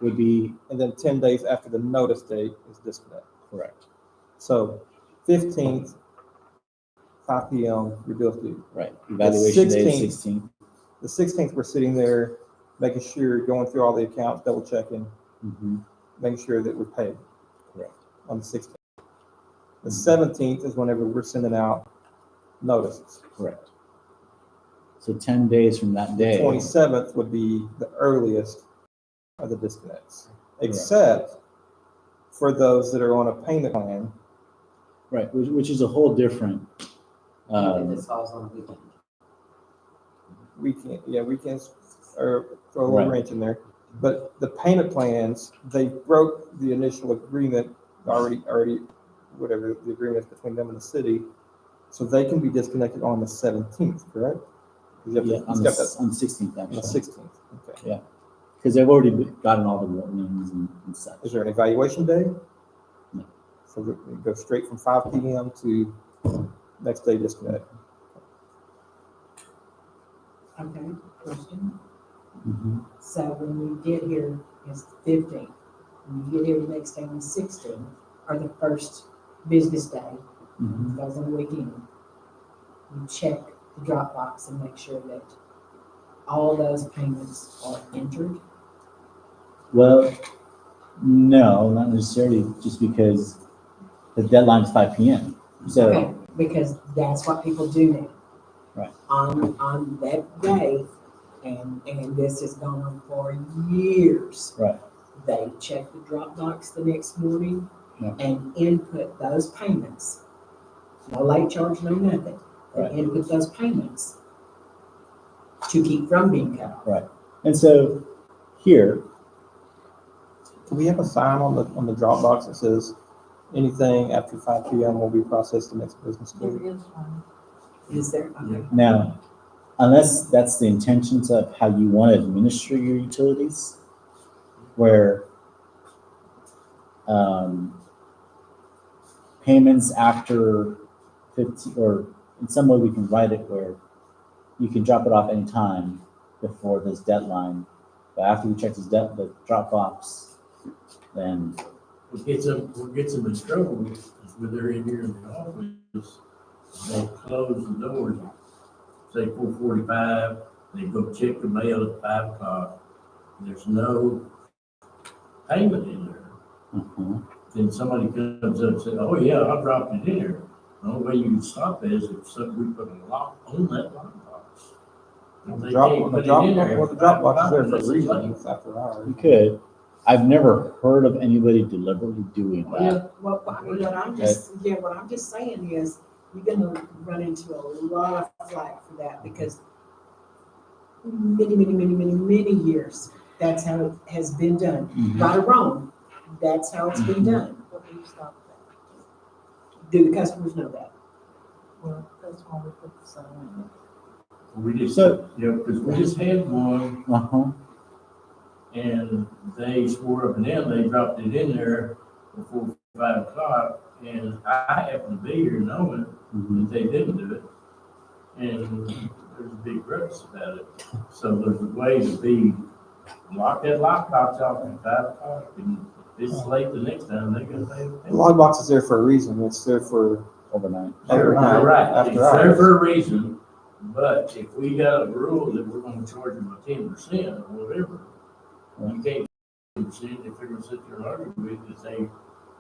would be
And then 10 days after the notice date is disconnect.
correct.
So 15th, 5 p.m., your bill's due.
Right. Evaluation day is
16th.
16th.
The 16th, we're sitting there making sure, going through all the accounts, double checking, making sure that we're paid
Correct.
on the 16th. The 17th is whenever we're sending out notices.
Correct. So 10 days from that
The
day.
27th would be the earliest of the disconnects, except for those that are on a payment plan.
Right, which is a whole different.
If this falls on the weekend.
We can or throw a little
Right.
wrench in there. But the payment plans, they broke the initial agreement already, whatever the agreement is between them and the city. So they can be disconnected on the 17th, correct? 'Cause you have to-
Yeah,
it's
on the,
got that
on the 16th
on the
actually.
16th, okay.
Because they've already gotten all the warnings and such.
Is there an evaluation day?
No.
So we go straight from 5 p.m. to next day disconnect.
Okay, question.
Mhm.
So when you get here, it's the 15th. When you get here the next day on the 16th, or the first business day,
Mhm.
goes on the weekend, you check the drop box and make sure that all those payments are entered.
Well, no, not necessarily, just because the deadline is 5 p.m. So,
Okay, because that's what people do now.
Right.
On that day, and this has gone on for years.
Right.
They check the drop box the next morning
Yeah.
and input those payments. No late charge, no nothing. They
Right.
input those payments to keep from being cut off.
and so here,
Do we have a sign on the drop box that says anything after 5 p.m. will be processed the next business
There
day?
is one.
Is there? Okay.
now, unless that's the intentions of how you want to administer your utilities, where payments after 15, or in some way we can write it where you can drop it off anytime before this deadline, but after we check the drop box, then
What gets them in trouble is when they're in here in the office, they close the doors, say 4:45, they go check the mail at 5 o'clock. There's no payment in there. Then somebody comes up and says, oh yeah, I dropped it in there. The only way you can stop it is if we put a lock on that lock box. If they can't put it in there
The drop box is there for a
that's
reason,
like-
it's after hours.
you could. I've never heard of anybody deliberately doing that.
Yeah, well, I mean, what I'm just saying is, you're gonna run into a lot of flack for that, because many years. That's how it has been done. Right or wrong, that's how it's been done.
But we stopped that.
Do the customers know that?
Well, that's why we put the sign in.
We just,
So-
because we just had one
Uh-huh.
and they swore up and down, they dropped it in there before 5 o'clock. And I happened to be here knowing
Mhm.
that they didn't do it. And there's a big rush about it. So there's a way to lock that lockbox off at 5 o'clock. And if it's late the next time, they're gonna pay.
The logbox is there for a reason. It's there for
Overnight.
overnight,
You're right,
after
it's there
hours.
for a reason, but if we got a rule that we're gonna charge them a 10% or whatever, you can't 10% if they're gonna sit there and argue with you, they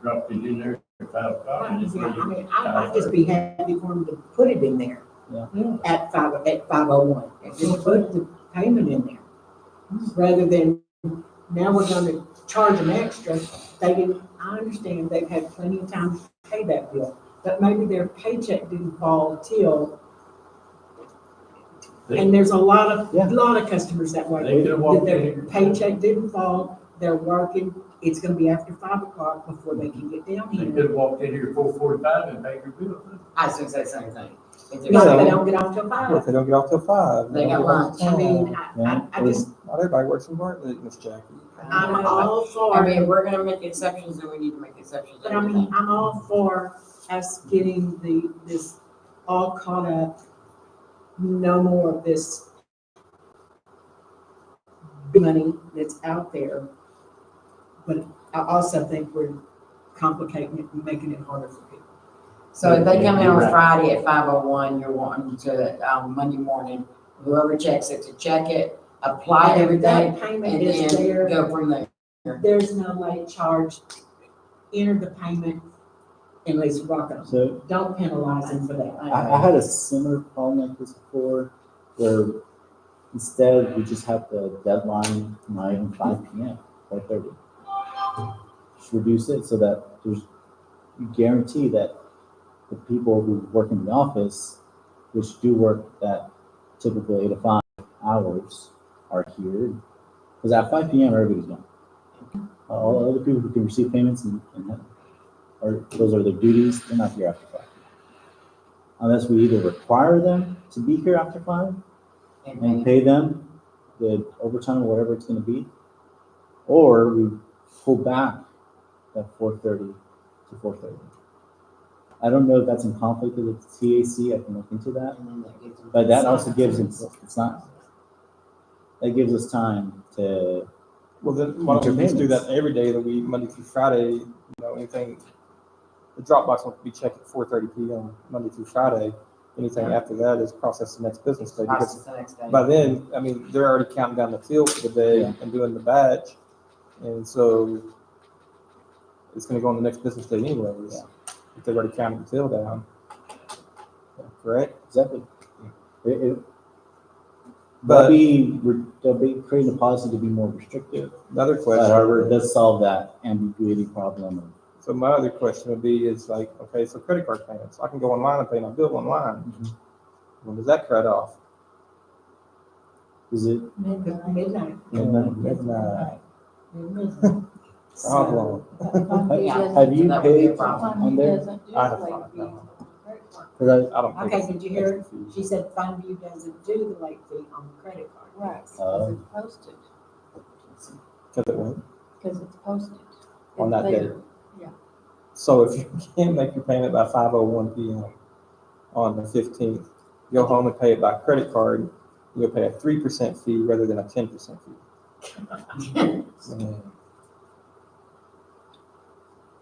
dropped it in there at 5 o'clock. And it's
Yeah, I
really
mean, I'd just be happy for them to put it in there
Yeah.
at 5:01. Just put the payment in there. Rather than, now we're gonna charge them extra. They didn't, I understand they've had plenty of time to pay that bill, but maybe their paycheck didn't fall till, and there's a lot
Yeah.
of customers that way.
They could've walked
Their
in here.
paycheck didn't fall, they're working, it's gonna be after 5 o'clock before they can get down
They
here.
could have walked in here at 4:45 and paid their bill.
I was gonna say the same thing. If
No,
there's-
they don't get off till
If
5.
they don't get off till 5.
They got lunch.
I mean,
Yeah.
I just,
Not everybody works in work, Miss Jackie.
I'm all
I
for,
mean, if we're gonna make exceptions, then we need to make exceptions.
but I mean, I'm all for us getting this all caught up. No more of this money that's out there. But I also think we're complicating it and making it harder for people.
So if they come in on
You're right.
Friday at 5:01, you're wanting to, Monday morning, whoever checks it, to check it, apply
And if
everything,
that payment
and
is
then
there,
go from there.
there's no late charge. Enter the payment and let's rock it.
So
Don't penalize them for that.
I had a similar problem like this before, where instead we just have the deadline, not even 5 p.m., 4:30. Just reduce it so that you guarantee that the people who work in the office, which do work that typical 8 to 5 hours, are here. Because at 5 p.m. everybody's gone. All the other people who can receive payments those are their duties, they're not here after 5. Unless we either require them to be here after 5 and pay them the overtime or whatever it's gonna be, or we pull back at 4:30 to 4:30. I don't know if that's in conflict with the TAC, I can look into that,
And then that gives them-
but that also gives them, that gives us time to,
Well, then, why don't we just do that every day of the week, Monday through Friday, anything, the Dropbox will be checked at 4:30 p.m., Monday through Friday. Anything
Yeah.
after that is processed the next business day, because
Process the next day.
by then, I mean, they're already counting down the till for the day
Yeah.
and doing the batch. And so it's gonna go on the next business day anyways, if they've already counted the till down. Correct?
exactly.
But
They'll be creating a policy to be more restrictive,
another
but however, it
question,
does solve that ambiguity problem.
so my other question would be is like, okay, so credit card payments, I can go online and pay my bill online. When does that cut off?
Is it
Midnight.
Midnight. Problem.
Have you
That would be a
paid
problem.
on there?
I have not, no.
Because
I don't. pay
Okay,
the
did you hear?
extra fee.
She said Fundview doesn't do the late fee on the credit card.
Right,
Oh.
because it's posted,
Cause it went
because it's posted.
on that
It's
day.
there.
So if you can't make your payment by 5:01 p.m. on the 15th, go home and pay it by credit card, you'll pay a 3% fee rather than a 10% fee. Man.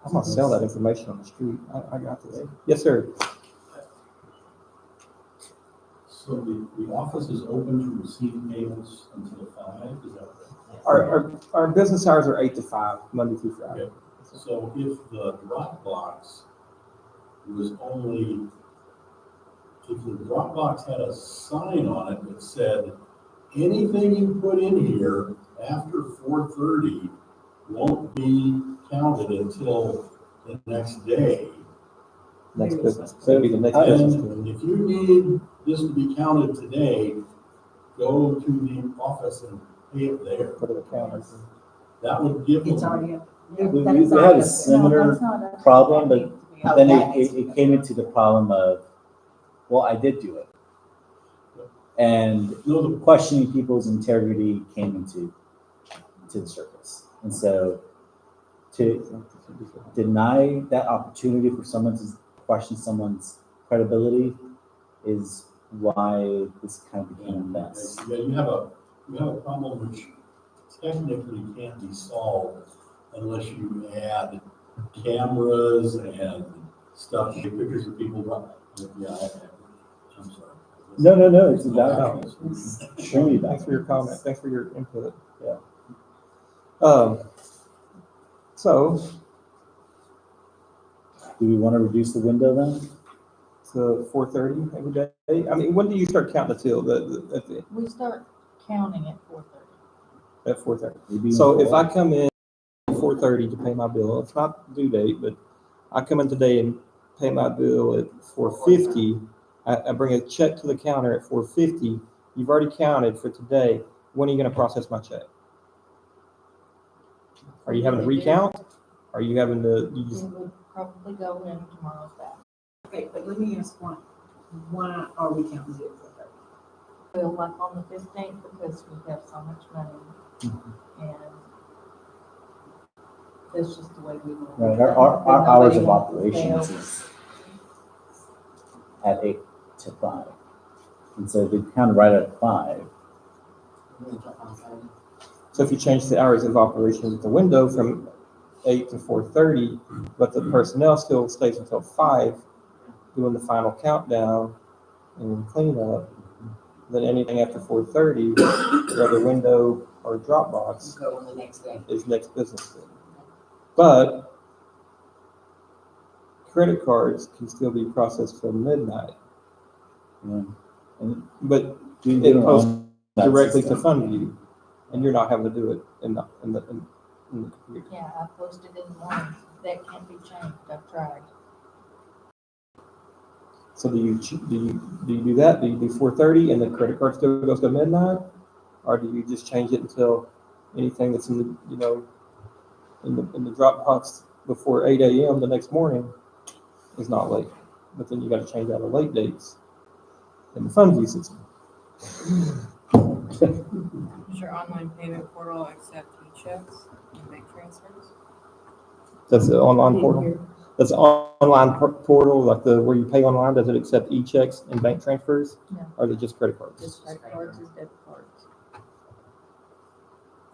I'm gonna sell that information on the street. I got this. Yes, sir.
So the office is open to receive payments until 5, is that right?
Our business hours are 8 to 5, Monday through Friday.
Okay. So if the Dropbox was only, if the Dropbox had a sign on it that said, anything you put in here after 4:30 won't be counted until the next day.
Next business. So it'll be the next
I-
business.
And if you need this to be counted today, go to the office and pay it there.
Go to the counter.
That would give
It's
them,
already up.
We
That's
had
already
a
up.
similar
Similar
problem, but
Oh,
then
that is-
it came into the problem of, well, I did do it. And
no, the
questioning people's integrity came into the surface. And so to deny that opportunity for someone to question someone's credibility is why this kind of became a mess.
Yeah, you have a problem which technically can't be solved unless you add cameras and stuff, take pictures of people. I'm sorry.
No, it's about extremely
Thanks
bad.
for your comment. Thanks for your input.
Yeah.
So,
Do we want to reduce the window then?
so 4:30 every day. I mean, when do you start counting the till?
We start counting at 4:30.
At 4:30.
Maybe
So if I
before?
come in at 4:30 to pay my bill, it's not due date, but I come in today and pay my bill at 4:50. I bring a check to the counter at 4:50. You've already counted for today. When are you going to process my check? Are you having to recount? Are you having to, you just,
It would probably go in tomorrow's batch.
Okay, but let me ask one. Why are we counting it for 30?
Well, like on the 15th, because we have so much money, and that's just the way we roll.
Right, our hours of operations is at 8 to 5. And so they kind of right at 5.
so if you change the hours of operation at the window from 8 to 4:30, but the personnel still stays until 5, doing the final countdown and cleanup, then anything after 4:30, whether window or Dropbox,
Go on the next day.
is next business day. But credit cards can still be processed till midnight,
Yeah. And
but
we
it
don't
posts
own that
directly to
system.
FundView, and you're not having to do it in the computer.
Yeah, I posted in the morning, that can't be changed, I've tried.
So do you do that? Do you do 4:30 and the credit card still goes to midnight? Or do you just change it until anything that's in the, in the Dropbox before 8 a.m. the next morning is not late? But then you got to change out the late dates in the FundView system.
Does your online payment portal accept e-checks and bank transfers?
That's the online portal. That's the online portal, like where you pay online. Does it accept e-checks and bank transfers?
No.
Or is it just credit cards?
Just credit cards is debit cards.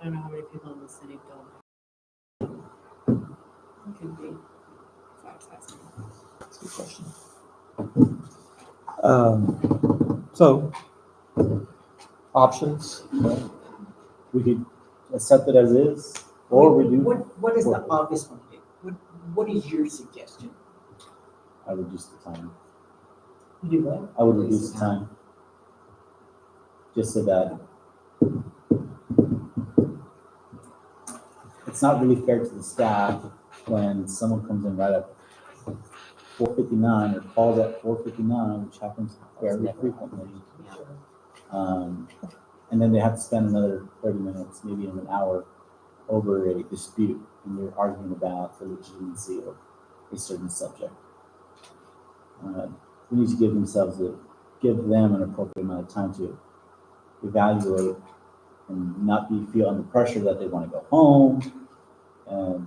I don't know how many people in the city don't. It could be. So I was asking.
That's a good question. So, options.
We could accept it as is, or we do,
What is the obvious one to do? What is your suggestion?
I would reduce the time.
You do what?
I would reduce the time. Just so that it's not really fair to the staff when someone comes in right at 4:59 or calls at 4:59, which happens fairly frequently. And then they have to spend another 30 minutes, maybe even an hour, over a dispute, and they're arguing about the legitimacy of a certain subject. We need to give them an appropriate amount of time to evaluate and not feel under pressure that they want to go home, and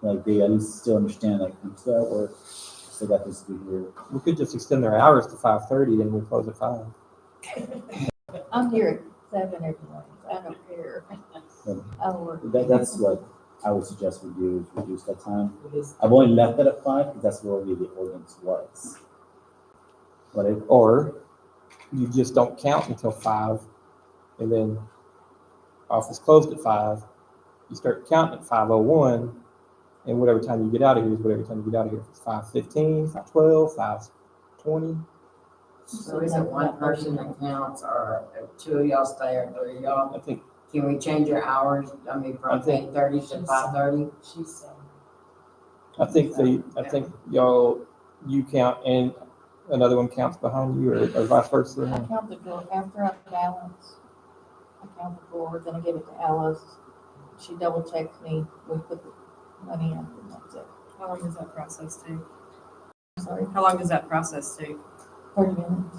like they at least still understand like I'm still at work, still got this to do here.
We could just extend their hours to 5:30 and we close at 5.
I'm here at 7 every morning, I don't care. I'll work.
That's what I would suggest we do, is reduce that time. I've only left it at 5 because that's where the ordinance was. But
Or you just don't count until 5, and then office closed at 5. You start counting at 5:01, and whatever time you get out of here is whatever time you get out of here. If it's 5:15, 5:12, 5:20.
So is it one person that counts, or two of y'all stay, or three of y'all?
I think
Can we change your hours,
I
from
think-
8:30 to 5:30?
She's saying.
I think you count and another one counts behind you, or vice versa.
I count the bill after I balance, account for, then I give it to Alice. She double checks me, we put the money in, and that's it.
How long does that process take?
Sorry,
How long does that process take?
30 minutes.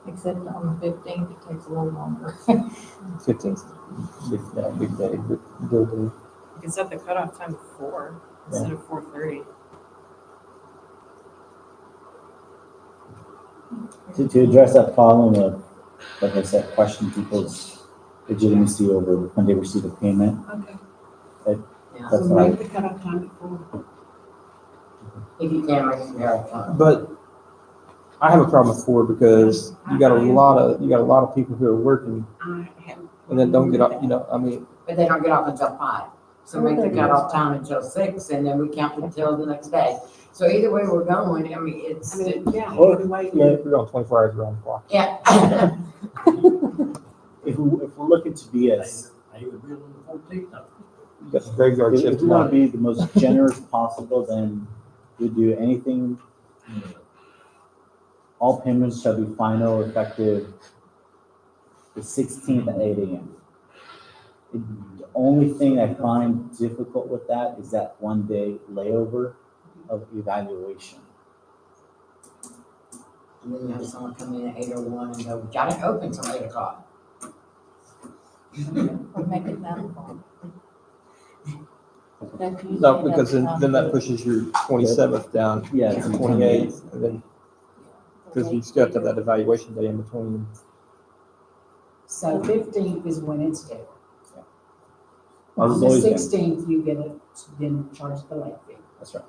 Except on the 15th, it takes a little longer.
15th, big day, bill day.
You can set the cutoff time at 4 instead of 4:30.
To address that problem of, like I said, question people's legitimacy over when they receive a payment,
Okay.
Yeah,
that's
So
what I,
make the cutoff time at 4.
if you can, make it very fun.
But I have a problem with 4 because you got a lot of people who are working
I have.
and then don't get up, you know, I mean,
But they don't get off until 5. So make the cutoff time until 6, and then we count until the next day. So either way we're going, I mean, it's,
I mean, yeah,
Or-
either way,
we're going 24 hours around the clock.
yeah.
if we're looking to be as,
I even be on the 14th now.
You got the graveyard
if
shift
we want to
tomorrow.
be the most generous possible, then we do anything. All payments shall be final effective the 16th at 8 a.m. The only thing I find difficult with that is that 1 day layover of evaluation.
And then you have someone come in at 8:01 and go, got it open till 8 o'clock.
Or make it 9 o'clock. That's usually
No, because
enough
then that
time.
pushes your 27th down
Yeah,
to
it's
28th, and then, because you still have to have that evaluation day in between.
so 15th is when it's due.
Ours
On
is
the
always done.
16th, you get it, then charge the late fee.
That's right.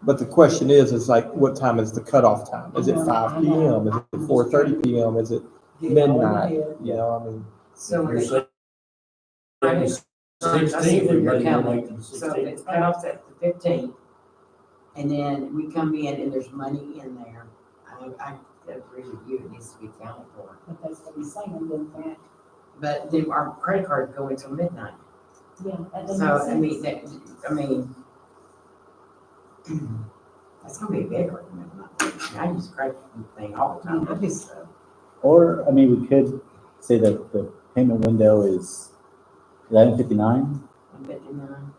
But the question is like, what time is the cutoff time? Is it
I know,
5
I know.
PM? Is it 4:30 PM? Is it
Get it all in
midnight?
your head.
You know, I mean,
So
You're
it's,
saying
That's
16th,
even
we
your
might
calendar.
wait till the
so
16th.
it's cut off at the 15th. And then we come in and there's money in there. I agree with you, it needs to be accounted for.
But that's what he's saying, then that,
But then our credit cards go until midnight.
yeah, that doesn't
So,
make
I
sense.
mean, that's gonna be a big one. I use credit thing all the time.
I just,
Or, I mean, we could say that the payment window is 11:59,
I'm 59.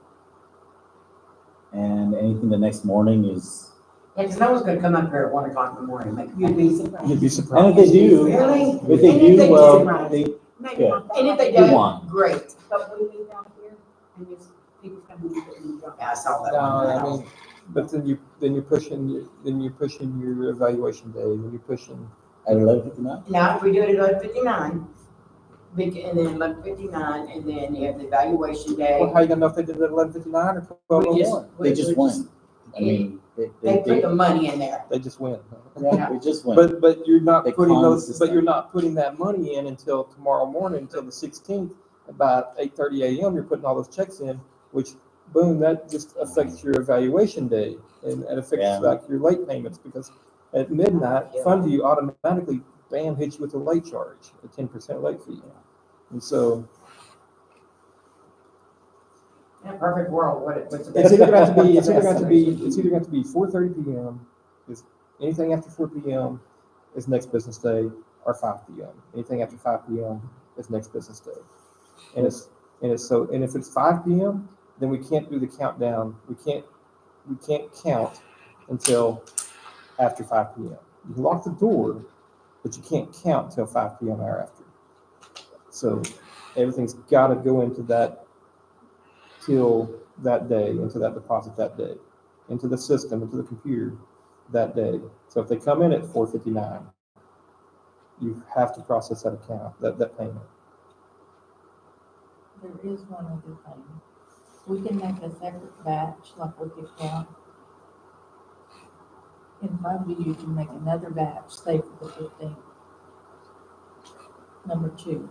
and anything the next morning is,
Yeah, because I was gonna come up here at 1 o'clock in the morning and make.
you'd be surprised.
you'd be
and
surprised.
if they do,
Really?
if they
And
do,
if they
well,
do,
they,
Maybe
Good.
not that
And if they
much,
Good
don't,
one.
great.
but we leave down here and just people come and get in the job.
Yeah, I saw that
No,
one.
I mean, but then you're pushing your evaluation day, then you're pushing.
at 11:59.
Now, if we do it at 11:59, and then 11:59, and then you have the evaluation day.
Well, how you gonna know if they did it at 11:59 or
We just-
12:01?
They just won. I mean,
They put the money in there.
They just win.
Yeah.
they just won.
But you're not
They
putting
con the
those,
system.
but you're not putting that money in until tomorrow morning, until the 16th, about 8:30 AM, you're putting all those checks in, which, boom, that just affects your evaluation day, and it
Yeah.
affects like your late payments, because at midnight, FundView automatically hits you with a late charge, a 10% late fee. And so,
In a perfect world, what's the
it's
best?
either going to be, it's either
best
going to be,
solution?
it's either going to be 4:30 PM, is anything after 4 PM is next business day, or 5 PM. Anything after 5 PM is next business day. And if it's 5 PM, then we can't do the countdown. We can't count until after 5 PM. You can lock the door, but you can't count till 5 PM or after. So everything's got to go into that till that day, into that deposit that day, into the system, into the computer that day. So if they come in at 4:59, you have to process that account, that payment.
There is one other thing. We can make a separate batch, like we could count. In Monday, you can make another batch, say for the 15th. Number 2.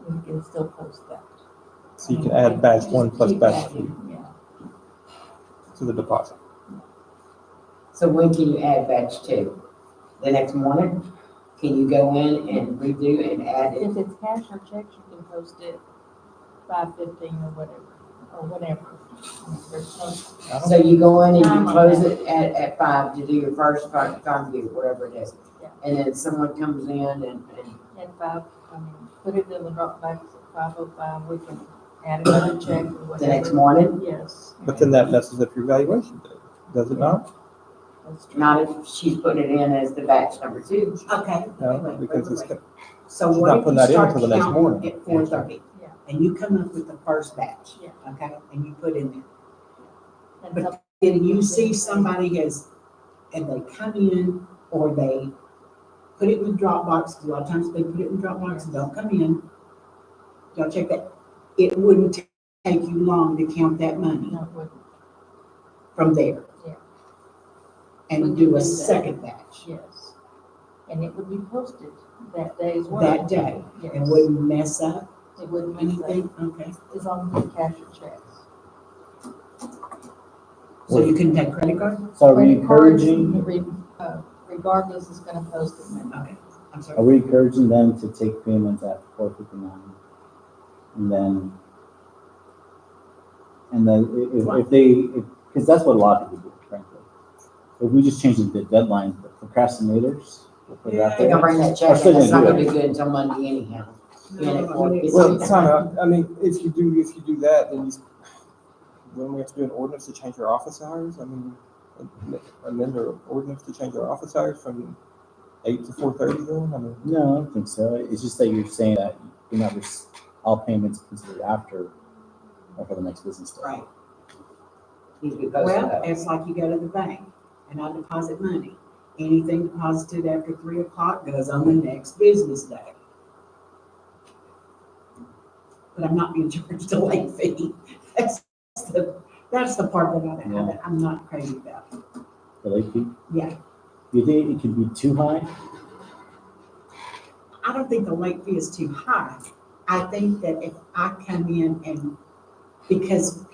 We can still post that.
So you can add batch
Just
1 plus
keep
batch
adding,
2
Yeah.
to the deposit.
So when can you add batch 2? The next morning? Can you go in and redo and add it?
If it's cash or checks, you can post it 5:15 or whatever. or whatever. There's no
So you go in and
Time
you
on
close
that.
it at 5 to do your first conview, whatever it is.
Yeah.
And then someone comes in and
at 5, put it in the Dropbox at 5:05, we can add another check or whatever.
the next morning,
Yes.
But then that messes up your evaluation day, does it not?
That's true.
not if she's putting it in as the batch number 2.
Okay.
No,
wait,
because
wait,
it's,
wait. So
she's
what
not
if
putting
you
that in
start
until the next
counting
morning.
at 4:30?
Yeah.
And you come up with the first batch?
Yeah.
Okay, and you put in there.
And
But
some-
then you see somebody and they come in, or they put it in the Dropbox, 'cause a lot of times they put it in Dropbox and don't come in. Don't check that. It wouldn't take you long to count that money
No, it wouldn't.
from there.
Yeah.
And
We
do
can
a
do that.
second batch
Yes. And it would be posted that day as well.
that day.
Yes.
It wouldn't mess up
It wouldn't mean
anything, okay?
as long as you cash your checks.
So you can take credit card?
So are we
Credit cards,
encouraging,
regardless, is gonna post it.
Okay, I'm
are
sorry.
we encouraging them to take payments at 4:59? And then if they, because that's what a lot of people do, frankly. If we just change the deadline, the procrastinators, we'll put it out
they're
there.
gonna bring that
Are
check
still
in, it's
gonna
not
do
gonna
it.
be good until Monday anyhow.
No, I mean,
well, time out. I mean, if you do that, then when we have to do an ordinance to change our office hours, I mean, amend our ordinance to change our office hours from 8 to 4:30 then, I mean.
No, I don't think so. It's just that you're saying that you're not, all payments considered after or for the next business day.
Right.
Needs to be posted
Well,
up.
it's like you go to the bank and I deposit money. Anything deposited after 3 o'clock goes on the next business day. But I'm not being charged a late fee. That's the part that I'm not crazy about.
The late fee?
Yeah,
You think it could be too high?
I don't think the late fee is too high. I think that if I come in and, because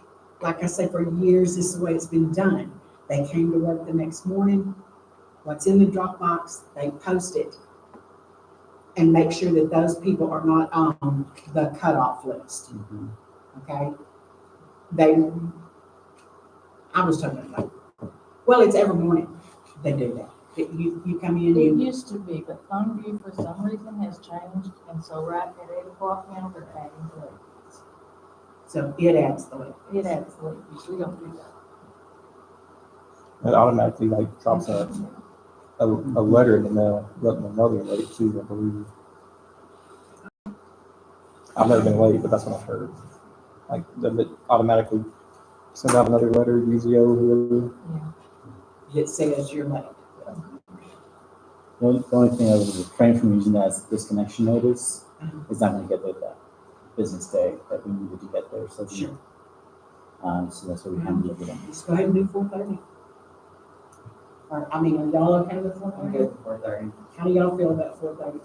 like I say, for years, this is the way it's been done. They came to work the next morning, what's in the Dropbox, they post it and make sure that those people are not on the cutoff list, okay? I was talking about, well, it's every morning they do that. You come in,
It
you,
used to be, but Longview for some reason has changed, and so right at 8 o'clock now, they're adding the late fees.
so it adds the late.
It adds the late fees, we don't do that.
It automatically like drops a letter in the mail, letting them know they're late too, I believe. I've never been late, but that's what I've heard. Like, it automatically send out another letter, UZO, whoever.
It says you're late.
The only thing I would refrain from using that as disconnection notice is not gonna get there that business day that we needed to get there, so.
Sure.
So that's what we handle it with them.
Just go ahead and do 4:30. Or, I mean, are y'all okay with
I'm
4:30?
good for 4:30.
How do y'all feel about 4:30?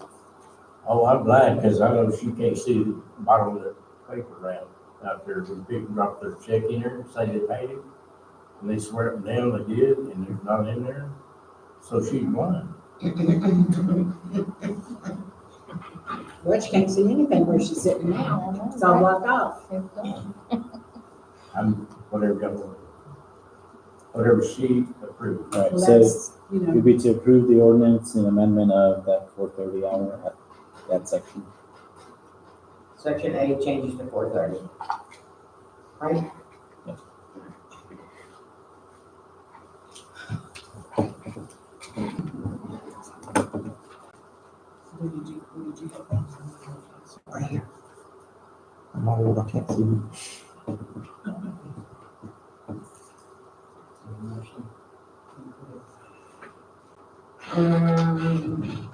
Oh, I'm glad, because I know she can't see the bottom of the paper round out there, when people drop their check in there, say they paid it, and they swear up and down they did, and they're not in there, so she's blind.
Well, she can't see anything where she's sitting now. It's all blocked off.
It's done.
I'm, whatever she approved.
All right,
Well,
so
that's, you know,
it'd be to approve the ordinance and amendment of that 4:30 hour at that section.
Section A changes to 4:30. Right?
where did you get that? Right here.
I'm not old, I can't see.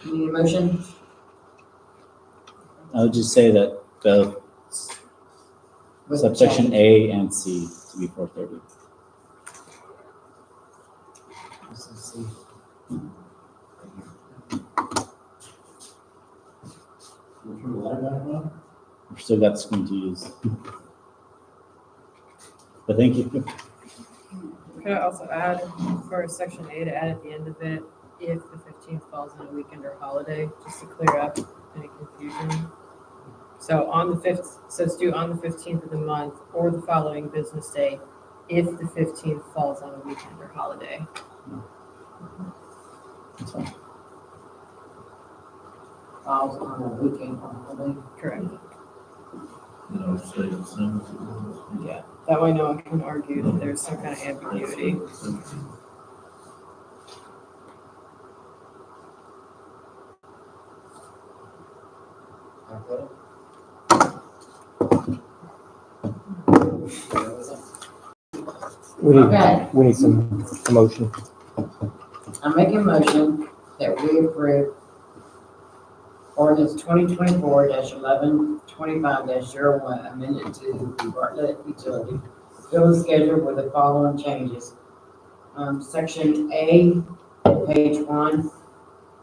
Need a motion?
I would just say that the
With
subsection
change.
A and C to be 4:30.
This is C.
We've still got the screen to use. But thank you.
Could I also add for section A to add at the end of it, if the 15th falls on a weekend or holiday, just to clear up any confusion. So on the fifth, so it's due on the 15th of the month or the following business day, if the 15th falls on a weekend or holiday.
That's fine.
Falls on a weekend or holiday.
Correct.
You know, say the same.
Yeah. That way no one can argue that there's some kind of ambiguity.
Okay. Okay.
We need some emotion.
I'm making a motion that we approve ordinance 2024-1125-01, amended to the Bartlett Utility Bill schedule with the following changes. Section A, page 1,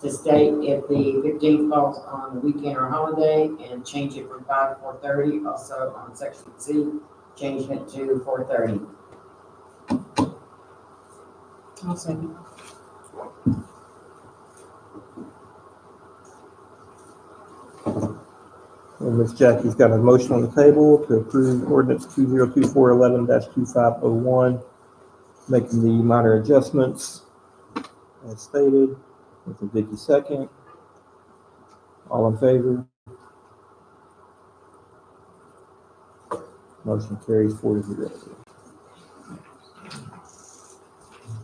to state if the 15th falls on the weekend or holiday, and change it from 5 to 4:30. Also on section C, change it to 4:30.
I'll second.
And Ms. Jackie's got a motion on the table to approve ordinance 2024-11-2501, making the minor adjustments as stated. With a Vicky second. All in favor? Motion carries 4-0.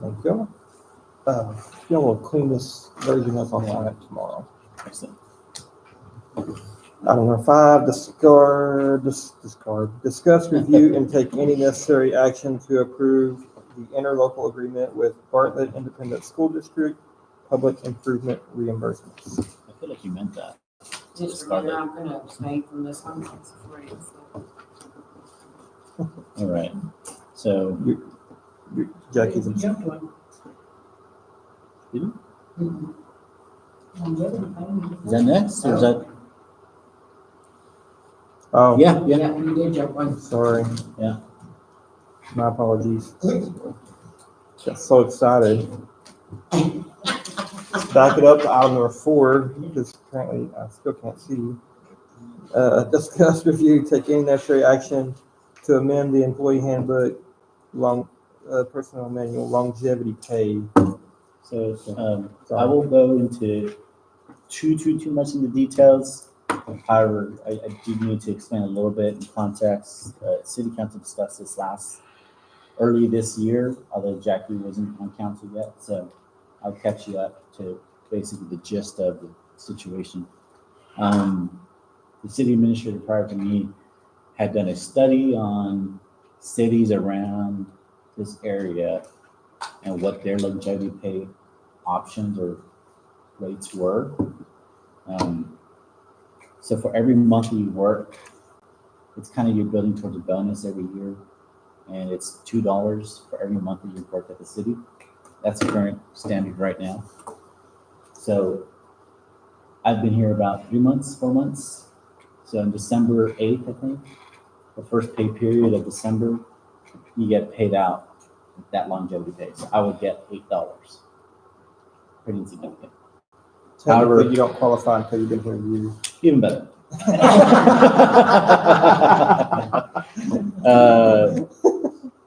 Thank you. Y'all will clean this version up online tomorrow.
Excellent.
Item number 5, discuss, review, and take any necessary action to approve the interlocal agreement with Bartlett Independent School District Public Improvement Reimbursements.
I feel like you meant that.
Just remember, I'm gonna abstain from this one.
All right. So
Jackie's in.
Jumped one.
Did
Mhm. Longevity payment.
is that next or is that?
Oh,
Yeah.
Yeah, you did jump one.
sorry.
Yeah.
My apologies. Got so excited. Back it up to item number 4, because apparently I still can't see. Discuss, review, take any necessary action to amend the employee handbook, personnel manual, longevity pay.
So I will go into too much into details. However, I do need to explain a little bit in context. City Council discussed this early this year, although Jackie wasn't on council yet. So I'll catch you up to basically the gist of the situation. The city administrator prior to me had done a study on cities around this area and what their longevity pay options or rates were. So for every month you work, it's kind of you're building towards a bonus every year, and it's $2 for every month that you've worked at the city. That's the current standard right now. So I've been here about 4 months. So on December 8th, I think, the first pay period of December, you get paid out that longevity pay. So I would get $8. Pretty insignificant.
Technically, you don't qualify until you've been here a year.
Even better.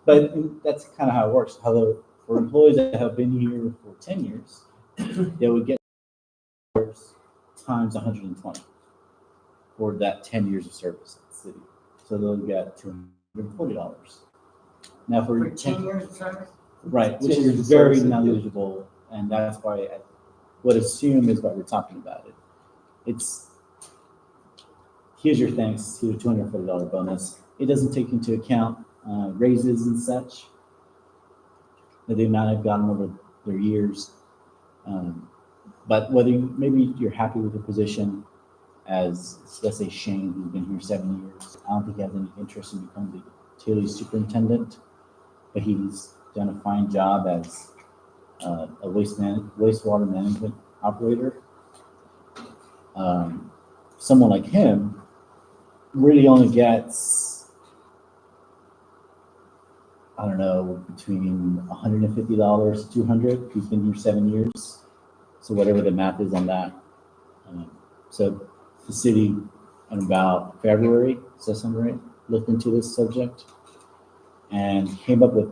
But that's kind of how it works. Although for employees that have been here for 10 years, they would get times 120 for that 10 years of service at the city. So they'll get $240. Now
For 10 years of service?
right, which
10 years
is
of
very
service.
negligible, and that's why I would assume is what we're talking about. It's here's your thanks, here's a $240 bonus. It doesn't take into account raises and such that they might have gotten over their years. But whether maybe you're happy with the position, as let's say Shane, who's been here 7 years, I don't think he has any interest in becoming the utility superintendent, but he's done a fine job as a wastewater management operator. Someone like him really only gets, I don't know, between $150 to $200. He's been here 7 years, so whatever the math is on that. So the city in about February, does that sound right? Looked into this subject and came up with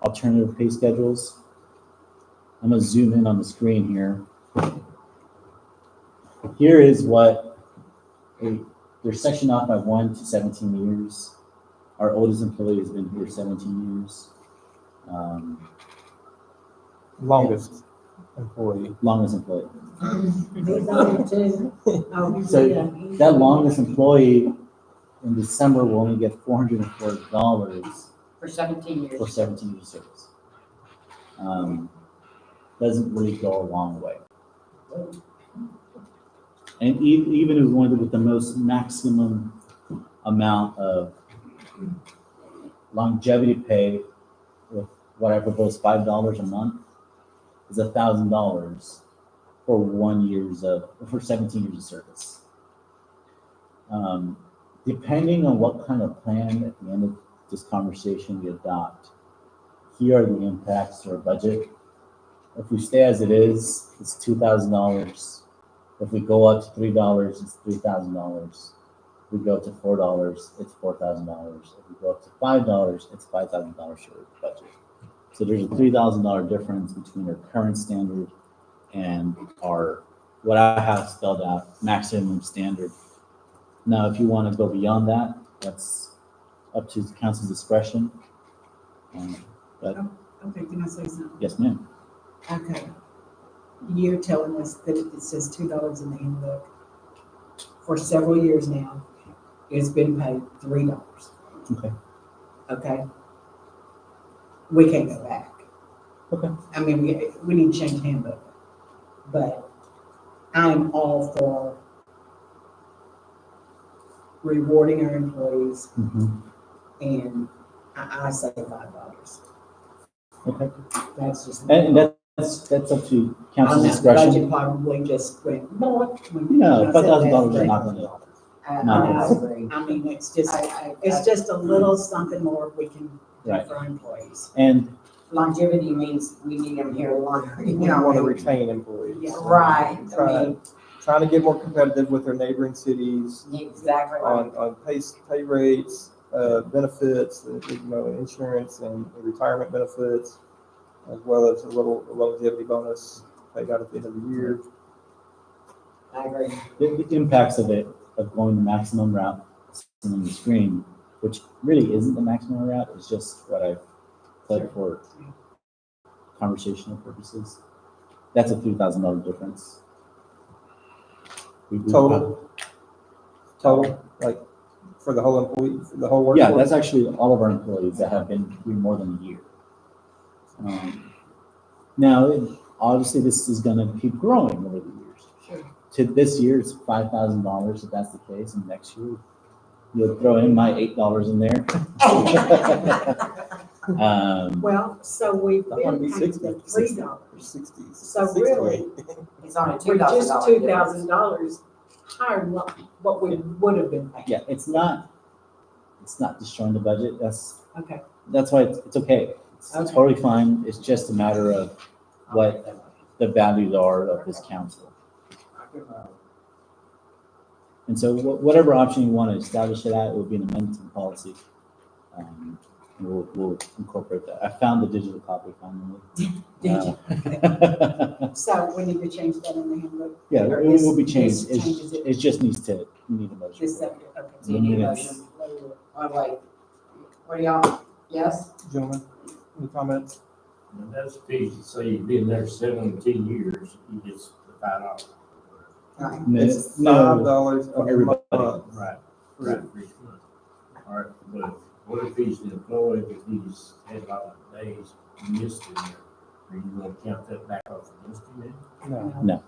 alternative pay schedules. I'm gonna zoom in on the screen here. Here is what they're sectioned off by 1 to 17 years. Our oldest employee has been here 17 years.
Longest employee.
Longest employee.
He's on it too. Oh,
So
yeah.
that longest employee in December will only get $440
For 17 years.
for 17 years service. Doesn't really go a long way. And even if we wanted with the most maximum amount of longevity pay, with what I propose, $5 a month, is $1,000 for 17 years of service. Depending on what kind of plan at the end of this conversation we adopt, here are the impacts to our budget. If we stay as it is, it's $2,000. If we go up to $3, it's $3,000. If we go up to $4, it's $4,000. If we go up to $5, it's $5,000 short of the budget. So there's a $3,000 difference between our current standard and our, what I have spelled out, maximum standard. Now, if you want to go beyond that, that's up to the council's discretion. But
Okay, can I say something?
yes, ma'am.
Okay. You're telling us that it says $2 in the handbook. For several years now, it's been paid $3.
Okay.
Okay? We can't go back.
Okay.
I mean, we need to change the handbook. But I'm all for rewarding our employees, and I say $5.
Okay.
That's just.
And that's up to council's
Budget
discretion.
probably just went.
No, $5,000 is not going to.
I agree.
I mean, it's just a little something more we can do
Right.
for our employees.
And
Longevity means we need them here longer, you
We want to
know.
retain employees.
Yeah.
Right, I mean,
Trying to get more competitive with our neighboring cities
exactly right.
on pay rates, benefits, insurance and retirement benefits, as well as a little longevity bonus paid out at the end of the year.
I agree.
the impacts of it, of going the maximum route, seen on the screen, which really isn't the maximum route, it's just what I've said for conversational purposes. That's a $3,000 difference.
Total, like for the whole employee, for the whole workforce?
Yeah, that's actually all of our employees that have been here more than a year. Now, obviously, this is going to keep growing over the years.
Sure.
To this year, it's $5,000 if that's the case, and next year, you'll throw in my $8 in there.
Well, so we've
That one
been
be
paying
60,
the $3.
60.
So really,
It's only
we're just
$2,000.
$2,000 higher than what we would have been paying.
Yeah, it's not destroying the budget.
Okay.
That's why it's okay. It's
Okay.
totally fine. It's just a matter of what the values are of this council. And so whatever option you want to establish it at, it will be an amendment to the policy. And we'll incorporate that. I found the digital copy finally.
Did you? So we need to change that in the handbook?
Yeah,
Or
it will be
this
changed.
changes it?
It just needs to, you need a motion.
This
for it.
Saturday, okay.
Do you need a
Minutes.
motion? Oh, wait. What do y'all, yes?
Gentlemen, any comments?
And that's easy, so you've been there 17 years, you get the $5.
Right.
It's
No,
$5
for
a
everybody.
month.
Right. Right. For each month. All right, but what if he's employed, if he's had a lot of days missed in there? Are you gonna count that back off against him then?
No,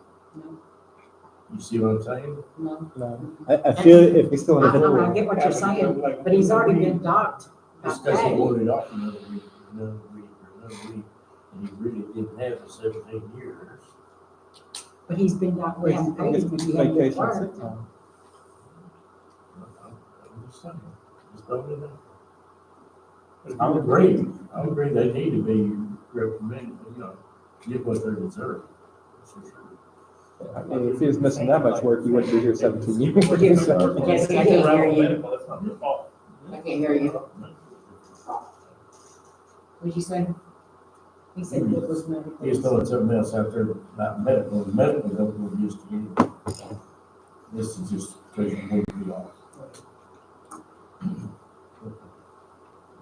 You see what I'm saying?
No.
no.
I feel if
He's still
I
in
know, I get what you're saying, but he's already been docked by
Just because he
pay.
wanted off another week, and he really didn't have the 17 years.
But he's been docked, we haven't paid him when he hadn't
Vacation,
worked.
sick time.
I'm just saying, just throwing it out. I would agree they need to be reprimanded, get what they deserve, that's for sure.
I mean, if he was missing that much work, he wouldn't be here 17 years.
Jesse, I can't hear you.
Medical, that's not your fault.
I can't hear you. What'd you say? He said it was medical.
He's throwing something else out there about medical, medical, that we're used to getting. This is just because you wouldn't be off.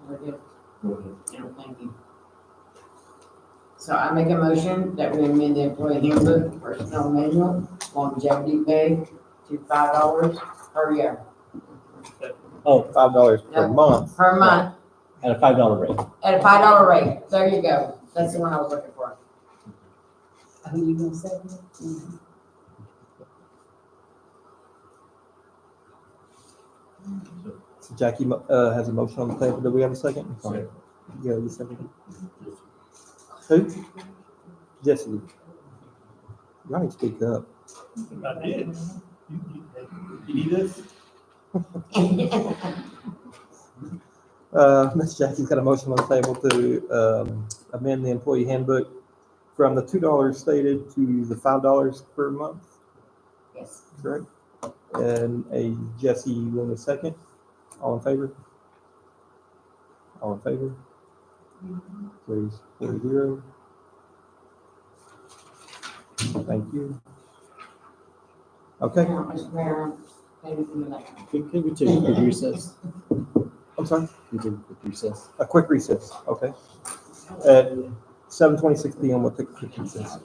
We're good.
Go ahead.
Yeah, thank you. So I make a motion that we amend the employee handbook, personnel manual, longevity pay to $5 per year,
Oh, $5 per
Yep.
month.
per month,
At a $5 rate.
at a $5 rate. There you go. That's the one I was looking for.
Who you gonna say?
So Jackie has a motion on the table. Do we have a second?
Second.
Yeah, you second. Who? Jesse. Y'all need to speak up.
I did. You need this?
Miss Jackie's got a motion on the table to amend the employee handbook from the $2 stated to the $5 per month,
Yes.
correct? And a Jesse Luna second. All in favor? All in favor? Please, 4-0. Thank you. Okay,
Now, Mr. Mayor, maybe from the next one.
Can we take a quick recess?
I'm sorry,
Can we take a quick recess?
a quick recess, okay? At 7:26 PM, we'll take a quick recess.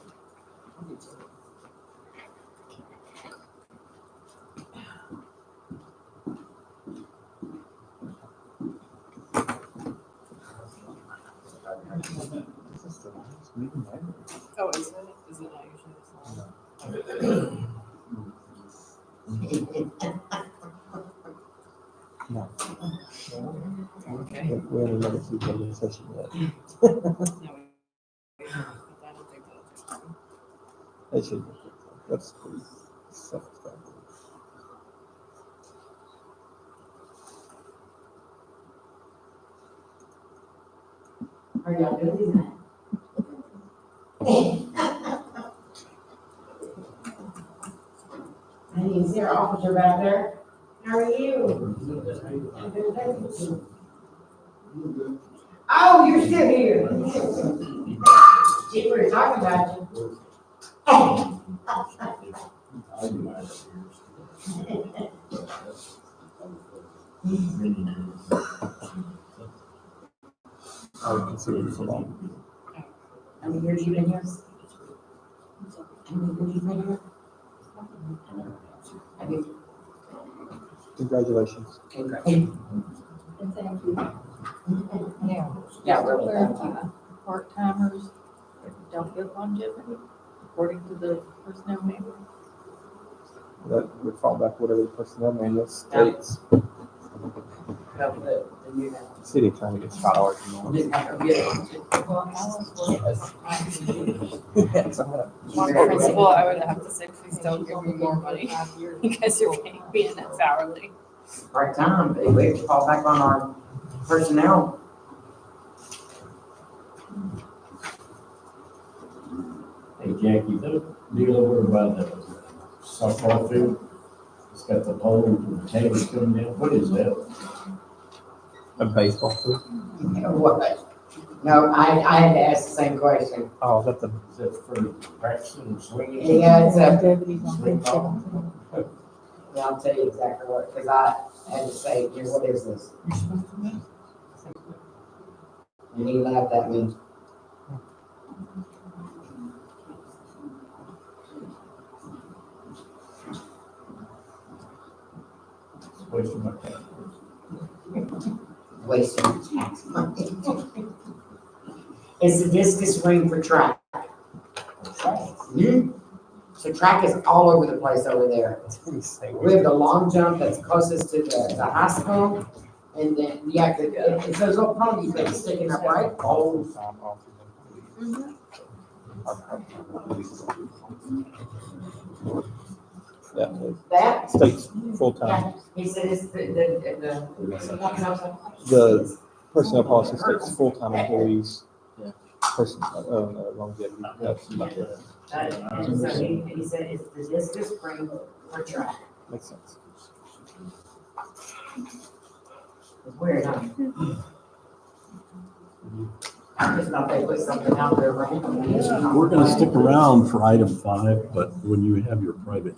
Oh, is it? Is it not usually this long?
No.
Okay.
We haven't never seen the session yet.
No, I don't think that'll take long.
It should. That's pretty self-explanatory.
Are y'all doing that? Hey, is there an officer back there? How are you? Oh, you're still here. Gee, we're talking about you.
I would consider it so long.
How many years you been here? How many years you been here? Have you?
Congratulations.
Congrats.
Thank you. Now,
Yeah,
just to
really, thank
clarify, part-timers don't get longevity according to the personnel manual.
That would fall back whatever the personnel manual states.
the new now.
City attorney gets $5 a month.
Didn't have to get it.
Well, Alice was.
Yes, I'm gonna-
On principle, I would have to say, please don't give me more money. You guys are paying me and it's hourly.
Right time, but we have to fall back on our personnel.
Hey Jackie, that deal over by the softball field, it's got the pole and the tables coming down, what is that?
A baseball field?
What? No, I had to ask the same question.
Oh, is that the,
Is that for practicing and swinging?
Yeah, it's a,
Longevity's on page 17.
yeah, I'll tell you exactly what, because I had to say, you know, what is this? And he laughed at me.
It's wasting my time.
Wasting tax money. It's a discus ring for track. Hmm? So track is all over the place over there. We have the long jump that's closest to the high school. And then, yeah, it's those little pony things sticking up, right?
oh. Yeah,
That,
states full-time.
yeah, he said it's
The personnel policy states full-time employees. longevity.
That's about it.
And so he said it's the discus spring for track.
Makes sense.
It's weird, huh? I just thought they put something out there randomly.
We're gonna stick around for item 5, but when you have your private